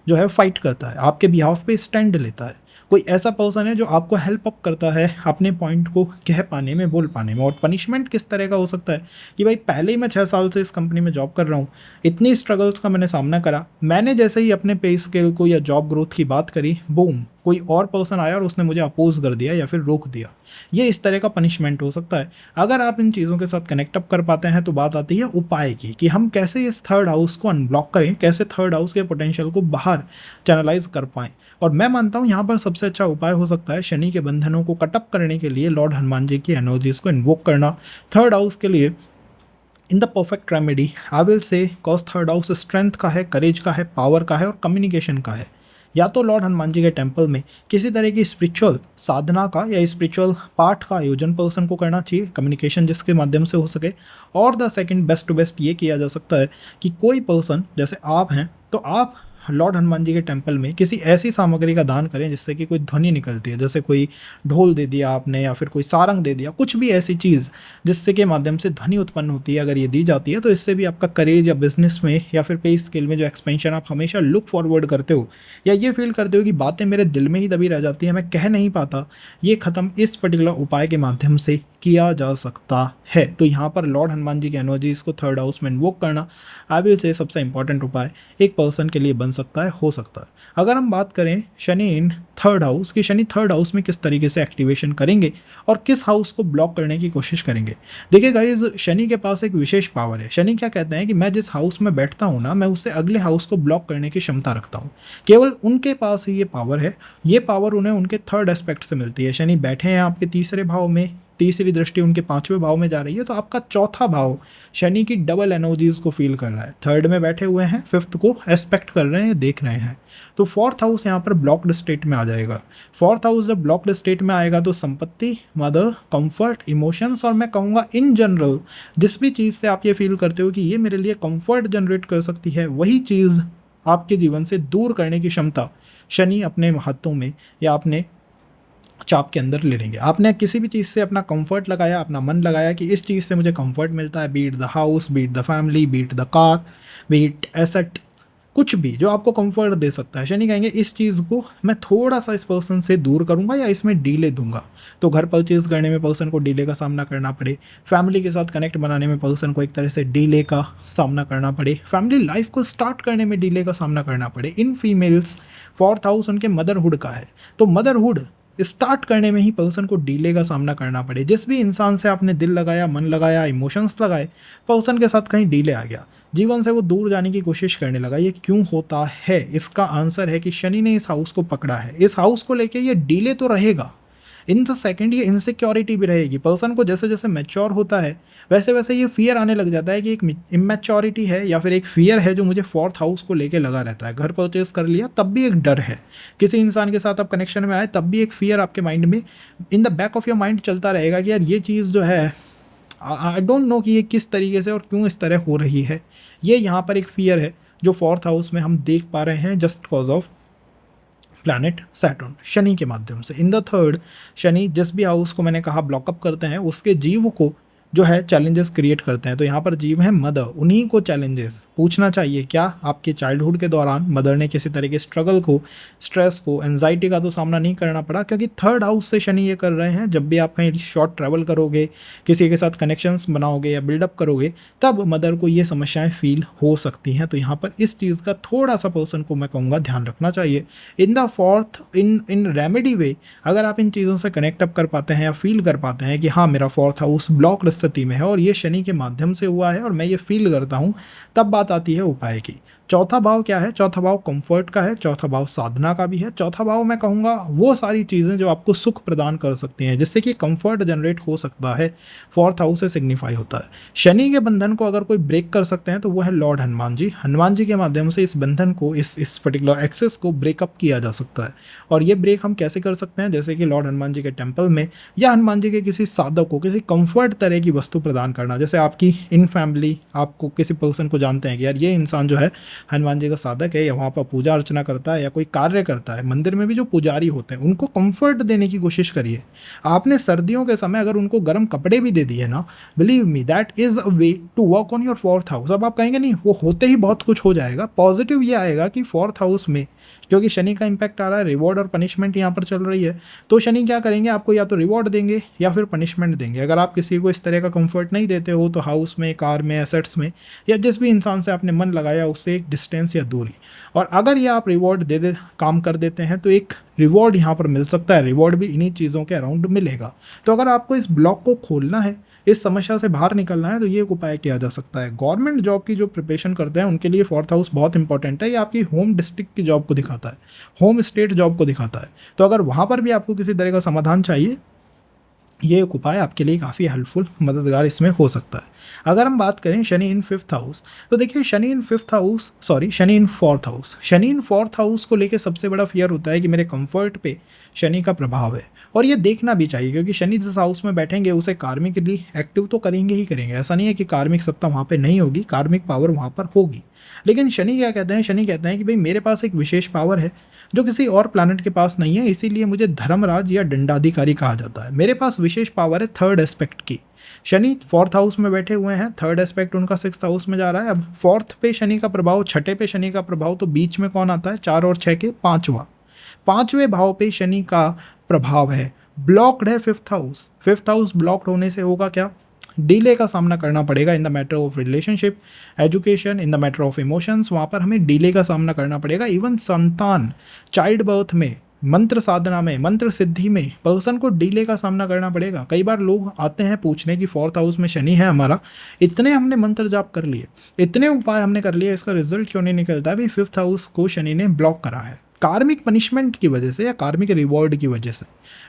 जो है फाइट करता है, आपके बिहाफ पे स्टैंड लेता है। कोई ऐसा पर्सन है जो आपको हेल्प अप करता है अपने पॉइंट को कह पाने में, बोल पाने में। और पनिशमेंट किस तरह का हो सकता है कि भाई पहले ही मैं 6 साल से इस कंपनी में जॉब कर रहा हूँ, इतनी स्ट्रगल्स का मैंने सामना करा, मैंने जैसे ही अपने पे स्केल को या जॉब ग्रोथ की बात करी, बूम, कोई और पर्सन आया और उसने मुझे अपोज कर दिया या फिर रोक दिया। ये इस तरह का पनिशमेंट हो सकता है। अगर आप इन चीज़ों के साथ कनेक्ट अप कर पाते हैं तो बात आती है उपाय की, कि हम कैसे इस थर्ड हाउस को अनब्लॉक करें, कैसे थर्ड हाउस के पोटेंशियल को बाहर चैनलाइज कर पाएं। और मैं मानता हूँ यहाँ पर सबसे अच्छा उपाय हो सकता है शनि के बंधनों को कटअप करने के लिए लॉर्ड हनुमान जी की एनर्जीज को इन्वोक करना। थर्ड हाउस के लिए in the perfect remedy I will say, cause third house strength का है, करेज का है, पावर का है और कम्युनिकेशन का है। या तो लॉर्ड हनुमान जी के टेम्पल में किसी तरह की स्पिरिचुअल साधना का या स्पिरिचुअल पाठ का आयोजन पर्सन को करना चाहिए, कम्युनिकेशन जिसके माध्यम से हो सके। और the second best to best ये किया जा सकता है कि कोई पर्सन, जैसे आप हैं तो आप लॉर्ड हनुमान जी के टेम्पल में किसी ऐसी सामग्री का दान करें जिससे कि कोई ध्वनि निकलती है, जैसे कोई ढोल दे दिया आपने या फिर कोई सारंग दे दिया, कुछ भी ऐसी चीज़ जिससे के माध्यम से ध्वनि उत्पन्न होती है। अगर ये दी जाती है तो इससे भी आपका करेज या बिजनेस में या फिर पे स्केल में जो एक्सपेंशन आप हमेशा लुक फॉरवर्ड करते हो, या ये फील करते हो कि बातें मेरे दिल में ही दबी रह जाती हैं, मैं कह नहीं पाता, ये ख़त्म इस पर्टिकुलर उपाय के माध्यम से किया जा सकता है। तो यहाँ पर लॉर्ड हनुमान जी की एनर्जी इसको थर्ड हाउस में इन्वोक करना आई विल से सबसे इंपॉर्टेंट उपाय एक पर्सन के लिए बन सकता है, हो सकता है। अगर हम बात करें शनि इन थर्ड हाउस की, शनि थर्ड हाउस में किस तरीके से एक्टिवेशन करेंगे और किस हाउस को ब्लॉक करने की कोशिश करेंगे। देखिए गाइज, शनि के पास एक विशेष पावर है। शनि क्या कहते हैं कि मैं जिस हाउस में बैठता हूँ ना, मैं उससे अगले हाउस को ब्लॉक करने की क्षमता रखता हूँ। केवल उनके पास ही ये पावर है। ये पावर उन्हें उनके थर्ड एस्पेक्ट से मिलती है। शनि बैठे हैं आपके तीसरे भाव में, तीसरी दृष्टि उनके पांचवें भाव में जा रही है, तो आपका चौथा भाव शनि की डबल एनर्जीज को फील कर रहा है। थर्ड में बैठे हुए हैं, फिफ्थ को एस्पेक्ट कर रहे हैं, देख रहे हैं। तो फोर्थ हाउस यहाँ पर ब्लॉक्ड स्टेट में आ जाएगा। फोर्थ हाउस जब ब्लॉक्ड स्टेट में आएगा तो संपत्ति, मदर, कंफर्ट, इमोशंस, और मैं कहूँगा इन जनरल जिस भी चीज़ से आप ये फील करते हो कि ये मेरे लिए कंफर्ट जनरेट कर सकती है, वही चीज़ आपके जीवन से दूर करने की क्षमता शनि अपने हाथों में या अपने चाप के अंदर ले लेंगे। आपने किसी भी चीज़ से अपना कंफर्ट लगाया, अपना मन लगाया कि इस चीज़ से मुझे कंफर्ट मिलता है, beat the house, beat the family, beat the car, beat asset, कुछ भी जो आपको कंफर्ट दे सकता है। शनि कहेंगे इस चीज़ को मैं थोड़ा सा इस पर्सन से दूर करूंगा या इसमें डीले दूंगा। तो घर परचेज करने में पर्सन को डीले का सामना करना पड़े, फैमिली के साथ कनेक्ट बनाने में पर्सन को एक तरह से डीले का सामना करना पड़े, फैमिली लाइफ को स्टार्ट करने में डीले का सामना करना पड़े। इन फीमेल्स फोर्थ हाउस उनके मदरहुड का है, तो मदरहुड स्टार्ट करने में ही पर्सन को डीले का सामना करना पड़े। जिस भी इंसान से आपने दिल लगाया, मन लगाया, इमोशंस लगाए, पर्सन के साथ कहीं डीले आ गया, जीवन से वो दूर जाने की कोशिश करने लगा। ये क्यों होता है? इसका आंसर है कि शनि ने इस हाउस को पकड़ा है। इस हाउस को लेके ये डीले तो रहेगा, इन द सेकेंड ये इनसिक्योरिटी भी रहेगी। पर्सन को जैसे जैसे मैच्योर होता है वैसे वैसे ये फियर आने लग जाता है कि एक इमेच्योरिटी है या फिर एक फियर है जो मुझे फोर्थ हाउस को लेके लगा रहता है। घर परचेज कर लिया तब भी एक डर है, किसी इंसान के साथ आप कनेक्शन में आए तब भी एक फियर आपके माइंड में, in the back of your mind चलता रहेगा कि यार ये चीज़ जो है, आई डोंट नो कि ये किस तरीके से और क्यों इस तरह हो रही है। ये यहाँ पर एक फियर है जो फोर्थ हाउस में हम देख पा रहे हैं just cause of planet Saturn Shani के माध्यम से। इन द थर्ड, शनि जिस भी हाउस को मैंने कहा ब्लॉकअप करते हैं उसके जीव को जो है चैलेंजेस क्रिएट करते हैं। तो यहाँ पर जीव है मदर, उन्हीं को चैलेंजेस पूछना चाहिए क्या आपके चाइल्डहुड के दौरान मदर ने किसी तरह के स्ट्रगल को, स्ट्रेस को, एंजाइटी का तो सामना नहीं करना पड़ा, क्योंकि थर्ड हाउस से शनि ये कर रहे हैं जब भी आप कहीं शॉर्ट ट्रैवल करोगे, किसी के साथ कनेक्शंस बनाओगे या बिल्डअप करोगे, तब मदर को ये समस्याएं फील हो सकती हैं। तो यहाँ पर इस चीज़ का थोड़ा सा पर्सन को मैं कहूँगा ध्यान रखना चाहिए। In the fourth, in remedy way, अगर आप इन चीज़ों से कनेक्ट अप कर पाते हैं या फील कर पाते हैं कि हाँ मेरा फोर्थ हाउस ब्लॉक स्थिति में है और ये शनि के माध्यम से हुआ है और मैं ये फील करता हूँ, तब बात आती है उपाय की। चौथा भाव क्या है? चौथा भाव कंफर्ट का है, चौथा भाव साधना का भी है। चौथा भाव मैं कहूँगा वो सारी चीज़ें जो आपको सुख प्रदान कर सकती हैं, जिससे कि कंफर्ट जनरेट हो सकता है, फोर्थ हाउस से सिग्निफाई होता है। शनि के बंधन को अगर कोई ब्रेक कर सकते हैं तो वो है लॉर्ड हनुमान जी। हनुमान जी के माध्यम से इस बंधन को, इस पर्टिकुलर एक्सेस को ब्रेकअप किया जा सकता है। और ये ब्रेक हम कैसे कर सकते हैं? जैसे कि लॉर्ड हनुमान जी के टेम्पल में या हनुमान जी के किसी साधक को किसी कंफर्ट तरह की वस्तु प्रदान करना। जैसे आपकी इन फैमिली आपको किसी पर्सन को जानते हैं कि यार ये इंसान जो है हनुमान जी का साधक है या वहाँ पर पूजा अर्चना करता है या कोई कार्य करता है, मंदिर में भी जो पुजारी होते हैं उनको कंफर्ट देने की कोशिश करिए। आपने सर्दियों के समय अगर उनको गर्म कपड़े भी दे दिए ना, believe me that is a way to work on your fourth house. अब आप कहेंगे नहीं वो होते ही बहुत कुछ हो जाएगा, पॉजिटिव ये आएगा कि फोर्थ हाउस में क्योंकि शनि का इंपैक्ट आ रहा है, रिवॉर्ड और पनिशमेंट यहाँ पर चल रही है, तो शनि क्या करेंगे आपको या तो रिवॉर्ड देंगे या फिर पनिशमेंट देंगे। अगर आप किसी को इस तरह का कंफर्ट नहीं देते हो तो हाउस में, कार में, एसेट्स में या जिस भी इंसान से आपने मन लगाया उससे एक डिस्टेंस या दूरी। और अगर ये आप रिवॉर्ड दे काम कर देते हैं तो एक रिवॉर्ड यहाँ पर मिल सकता है, रिवॉर्ड भी इन्हीं चीज़ों के अराउंड मिलेगा। तो अगर आपको इस ब्लॉक को खोलना है, इस समस्या से बाहर निकलना है, तो ये एक उपाय किया जा सकता है। गवर्नमेंट जॉब की जो प्रिपरेशन करते हैं उनके लिए फोर्थ हाउस बहुत इंपॉर्टेंट है। ये आपकी होम डिस्ट्रिक्ट की जॉब को दिखाता है, होम स्टेट जॉब को दिखाता है। तो अगर वहाँ पर भी आपको किसी तरह का समाधान चाहिए, ये एक उपाय आपके लिए काफ़ी हेल्पफुल, मददगार इसमें हो सकता है। अगर हम बात करें शनि इन फिफ्थ हाउस, तो देखिए Shani in fourth house, Shani in fourth house को लेके सबसे बड़ा फियर होता है कि मेरे कंफर्ट पे शनि का प्रभाव है। और ये देखना भी चाहिए क्योंकि शनि जिस हाउस में बैठेंगे उसे कार्मिक के लिए एक्टिव तो करेंगे ही करेंगे। ऐसा नहीं है कि कार्मिक सत्ता वहाँ पे नहीं होगी, कार्मिक पावर वहाँ पर होगी। लेकिन शनि क्या कहते हैं? शनि कहते हैं कि भाई मेरे पास एक विशेष पावर है जो किसी और प्लैनेट के पास नहीं है, इसीलिए मुझे धर्मराज या दंडाधिकारी कहा जाता है। मेरे पास विशेष पावर है थर्ड एस्पेक्ट की। शनि फोर्थ हाउस में बैठे हुए हैं, थर्ड एस्पेक्ट उनका सिक्स्थ हाउस में जा रहा है। अब फोर्थ पे शनि का प्रभाव, छठे पे शनि का प्रभाव, तो बीच में कौन आता है? 4 और 6 के पांचवें भाव पे शनि का प्रभाव है। ब्लॉक्ड है fifth house. Fifth house blocked होने से होगा क्या? डिले का सामना करना पड़ेगा in the matter of relationship, education, in the matter of emotions. वहाँ पर हमें डिले का सामना करना पड़ेगा। इवन संतान, चाइल्ड बर्थ में, मंत्र साधना में, मंत्र सिद्धि में पर्सन को डिले का सामना करना पड़ेगा। कई बार लोग आते हैं पूछने कि फोर्थ हाउस में शनि है हमारा, इतने हमने मंत्र जाप कर लिए, इतने उपाय हमने कर लिए, इसका रिजल्ट क्यों नहीं निकलता? भी फिफ्थ हाउस को शनि ने ब्लॉक करा है, कार्मिक पनिशमेंट की वजह से या कार्मिक रिवॉर्ड की वजह से।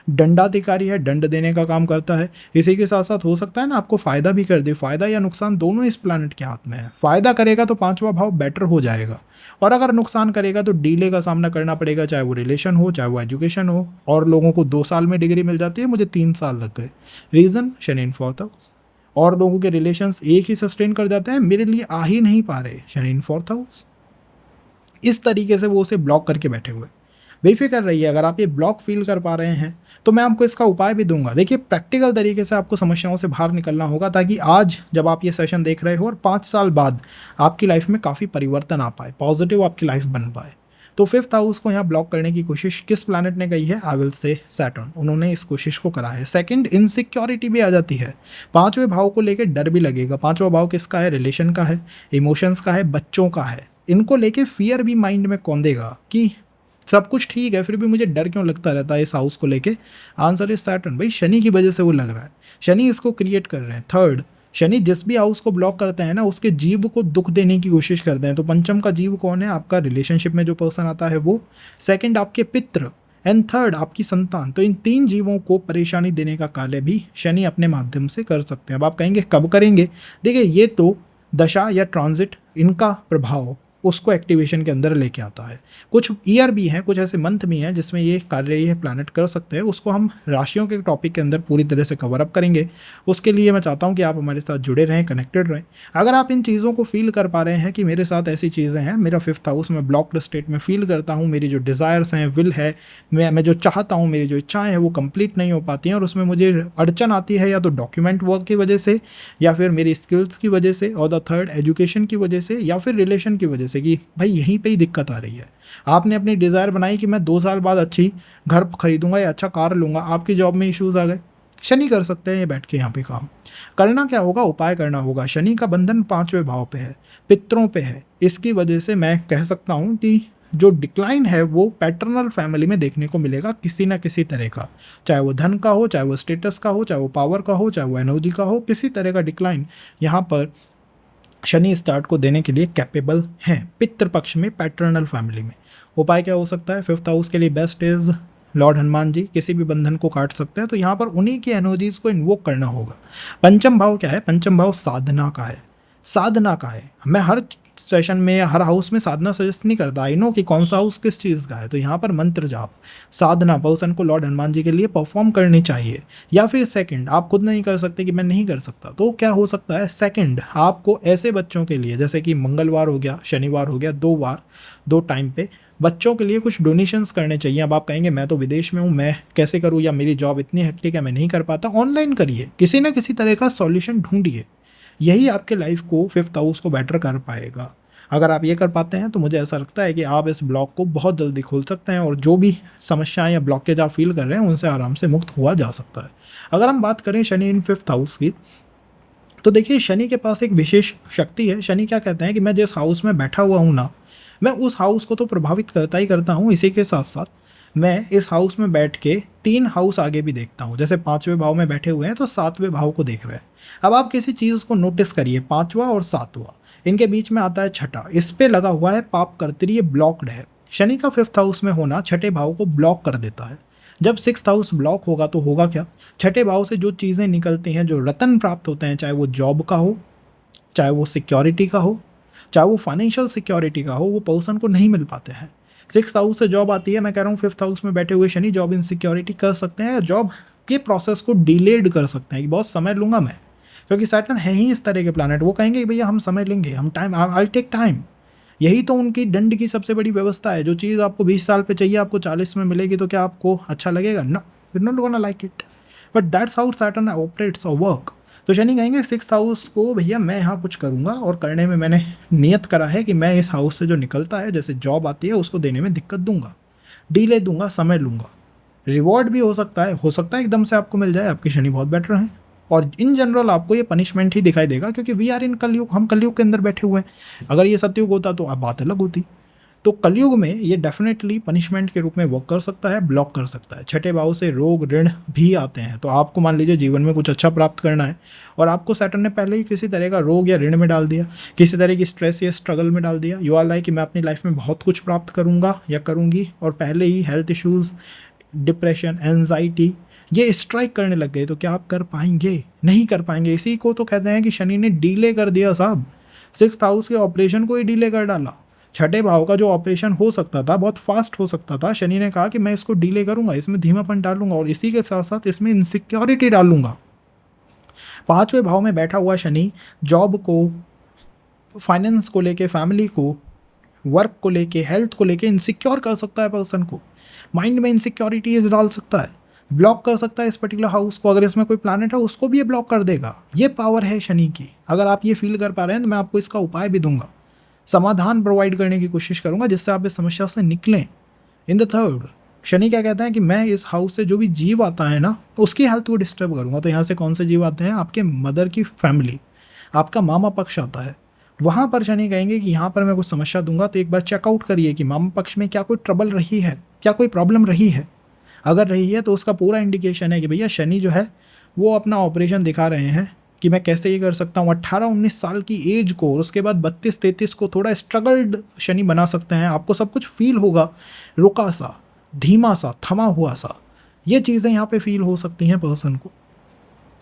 दंडाधिकारी है, दंड देने का काम करता है। इसी के साथ साथ हो सकता है ना आपको फायदा भी कर दे। फायदा या नुकसान दोनों इस प्लैनेट के हाथ में है। फायदा करेगा तो पांचवा भाव बेटर हो जाएगा, और अगर नुकसान करेगा तो डिले का सामना करना पड़ेगा, चाहे वो रिलेशन हो, चाहे वो एजुकेशन हो। और लोगों को 2 साल में डिग्री मिल जाती है, मुझे 3 साल लग गए। Reason Shani in fourth house. और लोगों के रिलेशंस एक ही सस्टेन कर जाते हैं, मेरे लिए आ ही नहीं पा रहे, शनि इन फोर्थ हाउस। इस तरीके से वो उसे ब्लॉक करके बैठे हुए। बेफिक्र रहिए, अगर आप ये ब्लॉक फील कर पा रहे हैं तो मैं आपको इसका उपाय भी दूंगा। देखिए प्रैक्टिकल तरीके से आपको समस्याओं से बाहर निकलना होगा, ताकि आज जब आप ये सेशन देख रहे हो और 5 साल बाद आपकी लाइफ में काफ़ी परिवर्तन आ पाए, पॉजिटिव आपकी लाइफ बन पाए। तो फिफ्थ हाउस को यहाँ ब्लॉक करने की कोशिश किस प्लैनेट ने कही है? I will say Saturn. उन्होंने इस कोशिश को करा है। सेकंड, इनसिक्योरिटी भी आ जाती है। पांचवें भाव को लेकर डर भी लगेगा। पांचवा भाव किसका है? रिलेशन का है, इमोशंस का है, बच्चों का है। इनको लेके फियर भी माइंड में कौंधेगा कि सब कुछ ठीक है फिर भी मुझे डर क्यों लगता रहता है इस हाउस को लेके? Answer is Saturn. भाई शनि की वजह से वो लग रहा है, शनि इसको क्रिएट कर रहे हैं। थर्ड, शनि जिस भी हाउस को ब्लॉक करते हैं ना उसके जीव को दुख देने की कोशिश करते हैं। तो पंचम का जीव कौन है? आपका रिलेशनशिप में जो पर्सन आता है वो। सेकंड आपके पितृ, एंड थर्ड आपकी संतान। तो इन 3 जीवों को परेशानी देने का कार्य भी शनि अपने माध्यम से कर सकते हैं। अब आप कहेंगे कब करेंगे? देखिए ये तो दशा या ट्रांजिट, इनका प्रभाव उसको एक्टिवेशन के अंदर लेके आता है। कुछ ईयर भी हैं, कुछ ऐसे मंथ भी हैं जिसमें ये कार्य ये प्लैनेट कर सकते हैं। उसको हम राशियों के टॉपिक के अंदर पूरी तरह से कवर अप करेंगे। उसके लिए मैं चाहता हूँ कि आप हमारे साथ जुड़े रहें, कनेक्टेड रहें। अगर आप इन चीज़ों को फील कर पा रहे हैं कि मेरे साथ ऐसी चीज़ें हैं, मेरा 5th हाउस में ब्लॉक्ड स्टेट में फील करता हूँ, मेरी जो डिज़ायर्स हैं, विल है, मैं जो चाहता हूँ, मेरी जो इच्छाएं हैं वो कंप्लीट नहीं हो पाती हैं और उसमें मुझे अड़चन आती है, या तो डॉक्यूमेंट वर्क की वजह से, या फिर मेरी स्किल्स की वजह से, और द थर्ड एजुकेशन की वजह से, या फिर रिलेशन की वजह से, कि भाई यहीं पे ही दिक्कत आ रही है। आपने अपनी डिज़ायर बनाई कि मैं 2 साल बाद अच्छी घर खरीदूंगा या अच्छा कार लूँगा, आपकी जॉब में इश्यूज़ आ गए। शनि कर सकते हैं ये बैठ के यहाँ पे काम। करना क्या होगा, उपाय करना होगा। शनि का बंधन 5वें भाव पे है, पितरों पे है। इसकी वजह से मैं कह सकता हूँ कि जो डिक्लाइन है वो पैटर्नल फैमिली में देखने को मिलेगा किसी ना किसी तरह का, चाहे वो धन का हो, चाहे वो स्टेटस का हो, चाहे वो पावर का हो, चाहे वो एनर्जी का हो, किसी तरह का डिक्लाइन यहाँ पर शनि स्टार्ट को देने के लिए कैपेबल हैं पितृ पक्ष में, पैटर्नल फैमिली में। उपाय क्या हो सकता है? 5th हाउस के लिए बेस्ट इज लॉर्ड हनुमान जी किसी भी बंधन को काट सकते हैं, तो यहाँ पर उन्हीं की एनर्जीज को इन्वोक करना होगा। पंचम भाव क्या है? पंचम भाव साधना का है, साधना का है। मैं हर सेशन में या हर हाउस में साधना सजेस्ट नहीं करता, आई नो कि कौन सा हाउस किस चीज़ का है। तो यहाँ पर मंत्र जाप, साधना पर्सन को लॉर्ड हनुमान जी के लिए परफॉर्म करनी चाहिए। या फिर सेकंड, आप खुद नहीं कर सकते कि मैं नहीं कर सकता, तो क्या हो सकता है? सेकंड, आपको ऐसे बच्चों के लिए, जैसे कि मंगलवार हो गया, शनिवार हो गया, 2 बार 2 टाइम पे बच्चों के लिए कुछ डोनेशंस करने चाहिए। अब आप कहेंगे मैं तो विदेश में हूँ, मैं कैसे करूँ, या मेरी जॉब इतनी हेक्टिक है मैं नहीं कर पाता। ऑनलाइन करिए, किसी ना किसी तरह का सॉल्यूशन ढूंढिए, यही आपके लाइफ को 5th हाउस को बेटर कर पाएगा। अगर आप ये कर पाते हैं तो मुझे ऐसा लगता है कि आप इस ब्लॉक को बहुत जल्दी खोल सकते हैं और जो भी समस्याएं या ब्लॉकेज आप फील कर रहे हैं उनसे आराम से मुक्त हुआ जा सकता है। अगर हम बात करें शनि इन 5th हाउस की, तो देखिए शनि के पास एक विशेष शक्ति है। शनि क्या कहते हैं कि मैं जिस हाउस में बैठा हुआ हूँ ना, मैं उस हाउस को तो प्रभावित करता ही करता हूँ, इसी के साथ साथ मैं इस हाउस में बैठ के 3 हाउस आगे भी देखता हूँ। जैसे 5वें भाव में बैठे हुए हैं तो 7वें भाव को देख रहे हैं। अब आप किसी चीज़ को नोटिस करिए, 5वां और 7वां, इनके बीच में आता है छठा, इस पे लगा हुआ है पाप कर्तरी, ये ब्लॉक्ड है। शनि का 5th हाउस में होना छठे भाव को ब्लॉक कर देता है। जब 6th हाउस ब्लॉक होगा तो होगा क्या? छठे भाव से जो चीज़ें निकलती हैं, जो रतन प्राप्त होते हैं, चाहे वो जॉब का हो, चाहे वो सिक्योरिटी का हो, चाहे वो फाइनेंशियल सिक्योरिटी का हो, वो पर्सन को नहीं मिल पाते हैं। 6th हाउस से जॉब आती है, मैं कह रहा हूँ 5th हाउस में बैठे हुए शनि जॉब इनसिक्योरिटी कर सकते हैं, या जॉब के प्रोसेस को डिलेड कर सकते हैं कि बहुत समय लूँगा मैं, क्योंकि सैटर्न है ही इस तरह के प्लानट। वो कहेंगे कि भैया हम समय लेंगे, हम टाइम, आई टेक टाइम। यही तो उनकी दंड की सबसे बड़ी व्यवस्था है। जो चीज़ आपको 20 साल पे चाहिए आपको 40 में मिलेगी, तो क्या आपको अच्छा लगेगा? ना, you not gonna like it. But that's how Saturn operates और वर्क। तो शनि कहेंगे 6th हाउस को, भैया मैं यहाँ कुछ करूँगा और करने में मैंने नियत करा है कि मैं इस हाउस से जो निकलता है, जैसे जॉब आती है, उसको देने में दिक्कत दूंगा, डीले दूंगा, समय लूँगा। रिवॉर्ड भी हो सकता है एकदम से आपको मिल जाए, आपके शनि बहुत बेटर हैं। और इन जनरल आपको ये पनिशमेंट ही दिखाई देगा, क्योंकि वी आर इन कलयुग, हम कलयुग के अंदर बैठे हुए हैं। अगर ये सतयुग होता तो अब बात अलग होती। तो कलयुग में ये डेफिनेटली पनिशमेंट के रूप में वर्क कर सकता है, ब्लॉक कर सकता है। छठे भाव से रोग ऋण भी आते हैं। तो आपको मान लीजिए जीवन में कुछ अच्छा प्राप्त करना है और आपको सैटर्न ने पहले ही किसी तरह का रोग या ऋण में डाल दिया, किसी तरह की स्ट्रेस या स्ट्रगल में डाल दिया। यू आर लाइक कि मैं अपनी लाइफ में बहुत कुछ प्राप्त करूंगा या करूंगी, और पहले ही हेल्थ इश्यूज़, डिप्रेशन, एंजाइटी ये स्ट्राइक करने लग गए, तो क्या आप कर पाएंगे? नहीं कर पाएंगे। इसी को तो कहते हैं कि शनि ने डीले कर दिया साहब, 6th हाउस के ऑपरेशन को ही डीले कर डाला। छठे भाव का जो ऑपरेशन हो सकता था, बहुत फास्ट हो सकता था, शनि ने कहा कि मैं इसको डीले करूंगा, इसमें धीमापन डालूंगा और इसी के साथ साथ इसमें इनसिक्योरिटी डालूंगा। 5वें भाव में बैठा हुआ शनि जॉब को, फाइनेंस को लेके, फैमिली को, वर्क को लेके, हेल्थ को लेके इनसिक्योर कर सकता है पर्सन को। माइंड में इनसिक्योरिटीज डाल सकता है, ब्लॉक कर सकता है इस पर्टिकुलर हाउस को। अगर इसमें कोई प्लैनेट है उसको भी ये ब्लॉक कर देगा। ये पावर है शनि की। अगर आप ये फील कर पा रहे हैं तो मैं आपको इसका उपाय भी दूंगा, समाधान प्रोवाइड करने की कोशिश करूंगा जिससे आप इस समस्या से निकलें। इन द थर्ड, शनि क्या कहता है कि मैं इस हाउस से जो भी जीव आता है ना, उसकी हेल्थ को डिस्टर्ब करूंगा। तो यहाँ से कौन से जीव आते हैं? आपके मदर की फैमिली, आपका मामा पक्ष आता है। वहाँ पर शनि कहेंगे कि यहाँ पर मैं कुछ समस्या दूंगा, तो एक बार चेकआउट करिए कि मामा पक्ष में क्या कोई ट्रबल रही है, क्या कोई प्रॉब्लम रही है। अगर रही है तो उसका पूरा इंडिकेशन है कि भैया शनि जो है वो अपना ऑपरेशन दिखा रहे हैं कि मैं कैसे ये कर सकता हूँ। 18-19 साल की एज को और उसके बाद 32-33 को थोड़ा स्ट्रगल्ड शनि बना सकते हैं। आपको सब कुछ फील होगा, रुका सा, धीमा सा, थमा हुआ सा, ये चीज़ें यहाँ पे फील हो सकती हैं पर्सन को।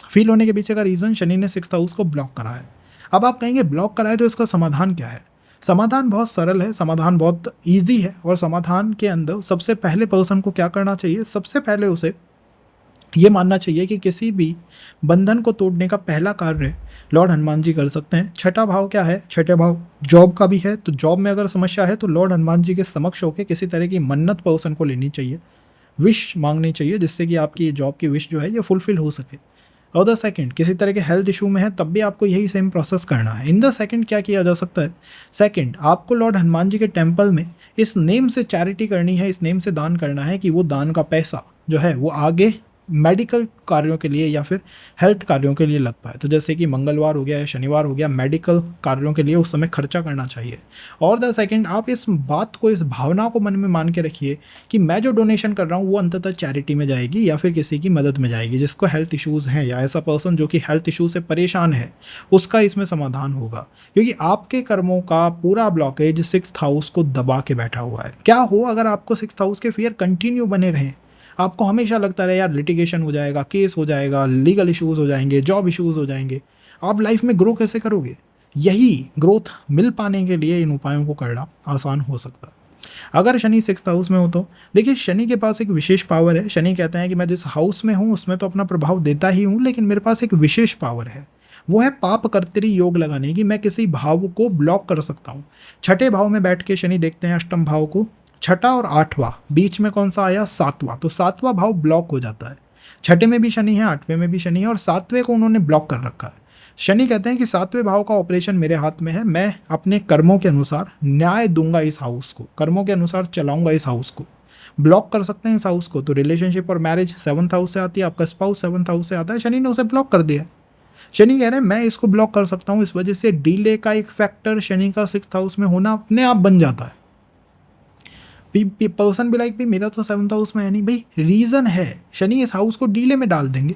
फील होने के पीछे का रीज़न शनि ने 6th हाउस को ब्लॉक करा है। अब आप कहेंगे ब्लॉक करा है तो इसका समाधान क्या है? समाधान बहुत सरल है, समाधान बहुत ईज़ी है और समाधान के अंदर सबसे पहले पर्सन को क्या करना चाहिए? सबसे पहले उसे ये मानना चाहिए कि किसी भी बंधन को तोड़ने का पहला कार्य लॉर्ड हनुमान जी कर सकते हैं। छठा भाव क्या है? छठा भाव जॉब का भी है, तो जॉब में अगर समस्या है तो लॉर्ड हनुमान जी के समक्ष होकर किसी तरह की मन्नत पर्सन को लेनी चाहिए, विश मांगनी चाहिए, जिससे कि आपकी ये जॉब की विश जो है ये फुलफिल हो सके। और द सेकंड, किसी तरह के हेल्थ इशू में है तब भी आपको यही सेम प्रोसेस करना है। इन द सेकंड क्या किया जा सकता है? सेकंड, आपको लॉर्ड हनुमान जी के टेम्पल में इस नेम से चैरिटी करनी है, इस नेम से दान करना है कि वो दान का पैसा जो है वो आगे मेडिकल कार्यों के लिए या फिर हेल्थ कार्यों के लिए लग पाए। तो जैसे कि मंगलवार हो गया या शनिवार हो गया, मेडिकल कार्यों के लिए उस समय खर्चा करना चाहिए। और द सेकंड, आप इस बात को, इस भावना को मन में मान के रखिए कि मैं जो डोनेशन कर रहा हूँ वो अंततः चैरिटी में जाएगी या फिर किसी की मदद में जाएगी जिसको हेल्थ इश्यूज़ हैं, या ऐसा पर्सन जो कि हेल्थ इशू से परेशान है उसका इसमें समाधान होगा। क्योंकि आपके कर्मों का पूरा ब्लॉकेज 6th हाउस को दबा के बैठा हुआ है। क्या हो अगर आपको 6th हाउस के फियर कंटिन्यू बने रहें, आपको हमेशा लगता रहे यार लिटिगेशन हो जाएगा, केस हो जाएगा, लीगल इश्यूज़ हो जाएंगे, जॉब इश्यूज़ हो जाएंगे, आप लाइफ में ग्रो कैसे करोगे? यही ग्रोथ मिल पाने के लिए इन उपायों को करना आसान हो सकता है। अगर शनि 6th हाउस में हो तो देखिए, शनि के पास एक विशेष पावर है। शनि कहते हैं कि मैं जिस हाउस में हूँ उसमें तो अपना प्रभाव देता ही हूँ, लेकिन मेरे पास एक विशेष पावर है, वो है पाप कर्तरी योग लगाने की। मैं किसी भाव को ब्लॉक कर सकता हूँ। छठे भाव में बैठ के शनि देखते हैं अष्टम भाव को, छठा और आठवां, बीच में कौन सा आया? सातवां। तो सातवां भाव ब्लॉक हो जाता है। छठे में भी शनि है, आठवें में भी शनि है और सातवें को उन्होंने ब्लॉक कर रखा है। शनि कहते हैं कि सातवें भाव का ऑपरेशन मेरे हाथ में है, मैं अपने कर्मों के अनुसार न्याय दूंगा इस हाउस को, कर्मों के अनुसार चलाऊंगा इस हाउस को। ब्लॉक कर सकते हैं इस हाउस को। तो रिलेशनशिप और मैरिज 7th हाउस से आती है, आपका स्पाउस 7th हाउस से आता है, शनि ने उसे ब्लॉक कर दिया। शनि कह रहे हैं मैं इसको ब्लॉक कर सकता हूँ। इस वजह से डीले का एक फैक्टर शनि का 6th हाउस में होना अपने आप बन जाता है। पर्सन भी लाइक, भाई मेरा तो 7th हाउस में है नहीं, भाई रीज़न है शनि इस हाउस को डीले में डाल देंगे।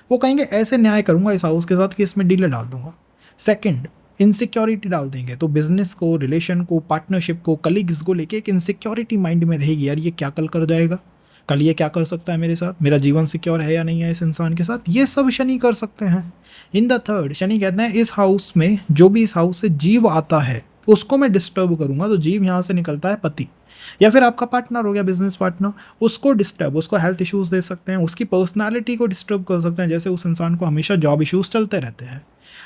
वो कहेंगे ऐसे न्याय करूंगा इस हाउस के साथ कि इसमें डीले डाल दूंगा। सेकंड, इनसिक्योरिटी डाल देंगे। तो बिजनेस को, रिलेशन को, पार्टनरशिप को, कलीग्स को लेके एक इनसिक्योरिटी माइंड में रहेगी, यार ये क्या कल कर जाएगा, कल ये क्या कर सकता है मेरे साथ, मेरा जीवन सिक्योर है या नहीं है इस इंसान के साथ, ये सब शनि कर सकते हैं। इन द थर्ड, शनि कहते हैं इस हाउस में जो भी इस हाउस से जीव आता है उसको मैं डिस्टर्ब करूंगा। तो जीव यहाँ से निकलता है पति या फिर आपका पार्टनर हो गया, बिजनेस पार्टनर, उसको डिस्टर्ब, उसको हेल्थ इश्यूज़ दे सकते हैं, उसकी पर्सनालिटी को डिस्टर्ब कर सकते हैं। जैसे उस इंसान को हमेशा जॉब इश्यूज़ चलते रहते हैं,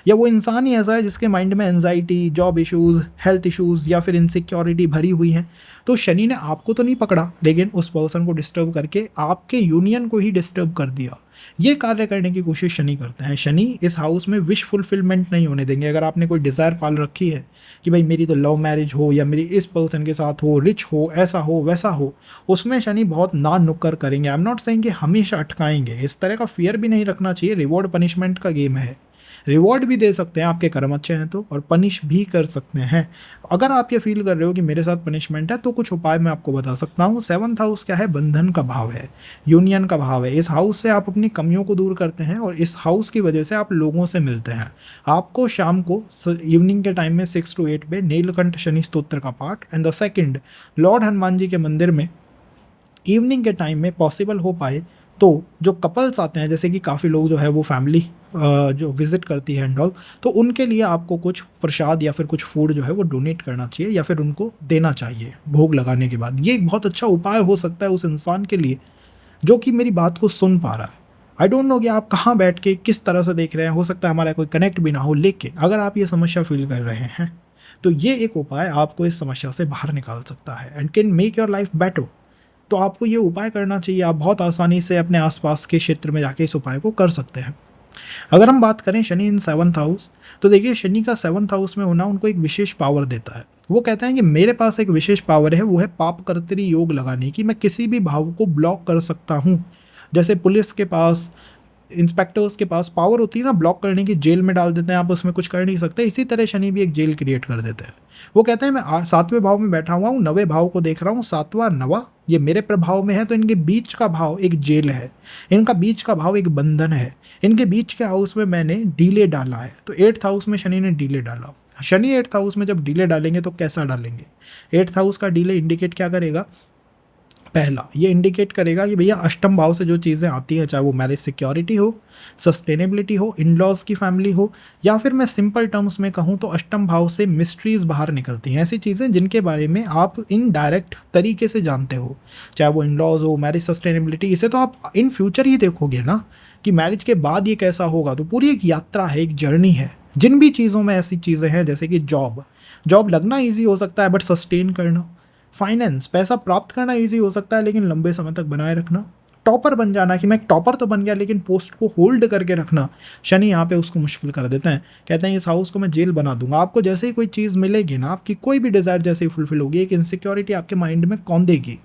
या वो इंसान ही ऐसा है जिसके माइंड में anxiety, job issues, health issues या फिर इनसिक्योरिटी भरी हुई है। तो शनि ने आपको तो नहीं पकड़ा, लेकिन उस पर्सन को डिस्टर्ब करके आपके यूनियन को ही डिस्टर्ब कर दिया। ये कार्य करने की कोशिश शनि करते हैं। शनि इस हाउस में विश फुलफिलमेंट नहीं होने देंगे। अगर आपने कोई डिज़ायर पाल रखी है कि भाई मेरी तो लव मैरिज हो या मेरी इस पर्सन के साथ हो, रिच हो, ऐसा हो वैसा हो, उसमें शनि बहुत ना नुक्कर करेंगे। आई एम नॉट सेइंग कि हमेशा अटकाएंगे, इस तरह का फियर भी नहीं रखना चाहिए। रिवॉर्ड पनिशमेंट का गेम है, रिवॉर्ड भी दे सकते हैं आपके कर्म अच्छे हैं तो, और पनिश भी कर सकते हैं। अगर आप ये फील कर रहे हो कि मेरे साथ पनिशमेंट है तो कुछ उपाय मैं आपको बता सकता हूँ। 7th हाउस क्या है? बंधन का भाव है, यूनियन का भाव है। इस हाउस से आप अपनी कमियों को दूर करते हैं और इस हाउस की वजह से आप लोगों से मिलते हैं। आपको शाम को इवनिंग के टाइम में 6 to 8 पे नीलकंठ शनि स्तोत्र का पाठ, and the second, lord Hanuman ji के मंदिर में इवनिंग के टाइम में पॉसिबल हो पाए तो जो कपल्स आते हैं, जैसे कि काफ़ी लोग जो है वो फैमिली जो विज़िट करती है एंड ऑल, तो उनके लिए आपको कुछ प्रसाद या फिर कुछ फूड जो है वो डोनेट करना चाहिए या फिर उनको देना चाहिए भोग लगाने के बाद। ये एक बहुत अच्छा उपाय हो सकता है उस इंसान के लिए जो कि मेरी बात को सुन पा रहा है। आई डोंट नो कि आप कहाँ बैठ के किस तरह से देख रहे हैं, हो सकता है हमारा कोई कनेक्ट भी ना हो, लेकिन अगर आप ये समस्या फील कर रहे हैं तो ये एक उपाय आपको इस समस्या से बाहर निकाल सकता है and can make your life better. तो आपको ये उपाय करना चाहिए। आप बहुत आसानी से अपने आसपास के क्षेत्र में जाके इस उपाय को कर सकते हैं। अगर हम बात करें शनि इन 7th हाउस, तो देखिए शनि का 7th हाउस में होना उनको एक विशेष पावर देता है। वो कहते हैं कि मेरे पास एक विशेष पावर है, वो है पाप कर्तरी योग लगाने की। मैं किसी भी भाव को ब्लॉक कर सकता हूँ। जैसे पुलिस के पास, इंस्पेक्टर्स के पास पावर होती है ना ब्लॉक करने की, जेल में डाल देते हैं, आप उसमें कुछ कर नहीं सकते। इसी तरह शनि भी एक जेल क्रिएट कर देते हैं। वो कहते हैं मैं 7वें भाव में बैठा हुआ हूँ, 9वें भाव को देख रहा हूँ, 7वां 9वां ये मेरे प्रभाव में है, तो इनके बीच का भाव एक जेल है, इनका बीच का भाव एक बंधन है। इनके बीच के हाउस में मैंने डीले डाला है। तो 8th हाउस में शनि ने डीले डाला। शनि 8th हाउस में जब डीले डालेंगे तो कैसा डालेंगे? 8th हाउस का डीले इंडिकेट क्या करेगा? पहला ये इंडिकेट करेगा कि भैया अष्टम भाव से जो चीज़ें आती हैं, चाहे वो मैरिज सिक्योरिटी हो, सस्टेनेबिलिटी हो, इन लॉज की फैमिली हो, या फिर मैं सिंपल टर्म्स में कहूँ तो अष्टम भाव से मिस्ट्रीज बाहर निकलती हैं, ऐसी चीज़ें जिनके बारे में आप इनडायरेक्ट तरीके से जानते हो, चाहे वो इन लॉज हो, मैरिज सस्टेनेबिलिटी। इसे तो आप इन फ्यूचर ही देखोगे ना कि मैरिज के बाद ये कैसा होगा। तो पूरी एक यात्रा है, एक जर्नी है। जिन भी चीज़ों में ऐसी चीज़ें हैं जैसे कि जॉब, जॉब लगना ईजी हो सकता है बट सस्टेन करना, फाइनेंस, पैसा प्राप्त करना इजी हो सकता है लेकिन लंबे समय तक बनाए रखना, टॉपर बन जाना कि मैं टॉपर तो बन गया लेकिन पोस्ट को होल्ड करके रखना, शनि यहाँ पे उसको मुश्किल कर देते हैं। कहते हैं इस हाउस को मैं जेल बना दूंगा। आपको जैसे ही कोई चीज़ मिलेगी ना, आपकी कोई भी डिज़ायर जैसे ही फुलफिल होगी, एक इनसिक्योरिटी आपके माइंड में कौन देगी।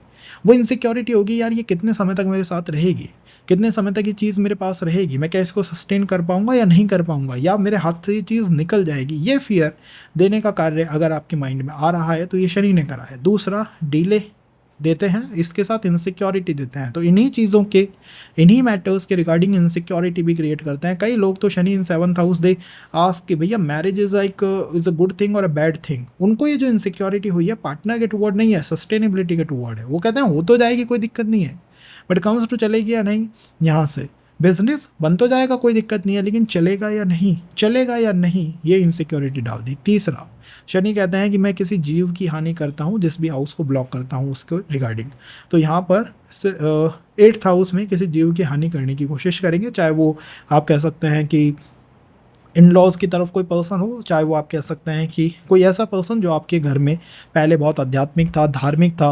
वो इनसिक्योरिटी होगी, यार ये कितने समय तक मेरे साथ रहेगी, कितने समय तक ये चीज़ मेरे पास रहेगी, मैं क्या इसको सस्टेन कर पाऊंगा या नहीं कर पाऊंगा, या मेरे हाथ से ये चीज़ निकल जाएगी। ये फियर देने का कार्य अगर आपके माइंड में आ रहा है तो ये शनि ने करा है। दूसरा, डिले देते हैं, इसके साथ इनसिक्योरिटी देते हैं। तो इन्हीं चीज़ों के, इन्हीं मैटर्स के रिगार्डिंग इनसिक्योरिटी भी क्रिएट करते हैं। कई लोग तो शनि इन 7th हाउस दे आस्क कि भैया marriage is like is a good thing और अ बैड थिंग। उनको ये जो इनसिक्योरिटी हुई है पार्टनर के टुवर्ड नहीं है, सस्टेनेबिलिटी के टुवर्ड है। वो कहते हैं हो तो जाएगी, कोई दिक्कत नहीं है, बट कम्स टू चलेगी या नहीं, यहाँ से बिजनेस बन तो जाएगा, कोई दिक्कत नहीं है, लेकिन चलेगा या नहीं, चलेगा या नहीं, ये इनसिक्योरिटी डाल दी। तीसरा, शनि कहते हैं कि मैं किसी जीव की हानि करता हूँ, जिस भी हाउस को ब्लॉक करता हूँ उसके रिगार्डिंग। तो यहाँ पर 8th हाउस में किसी जीव की हानि करने की कोशिश करेंगे, चाहे वो आप कह सकते हैं कि इन लॉज की तरफ कोई पर्सन हो, चाहे वो आप कह सकते हैं कि कोई ऐसा पर्सन जो आपके घर में पहले बहुत आध्यात्मिक था, धार्मिक था,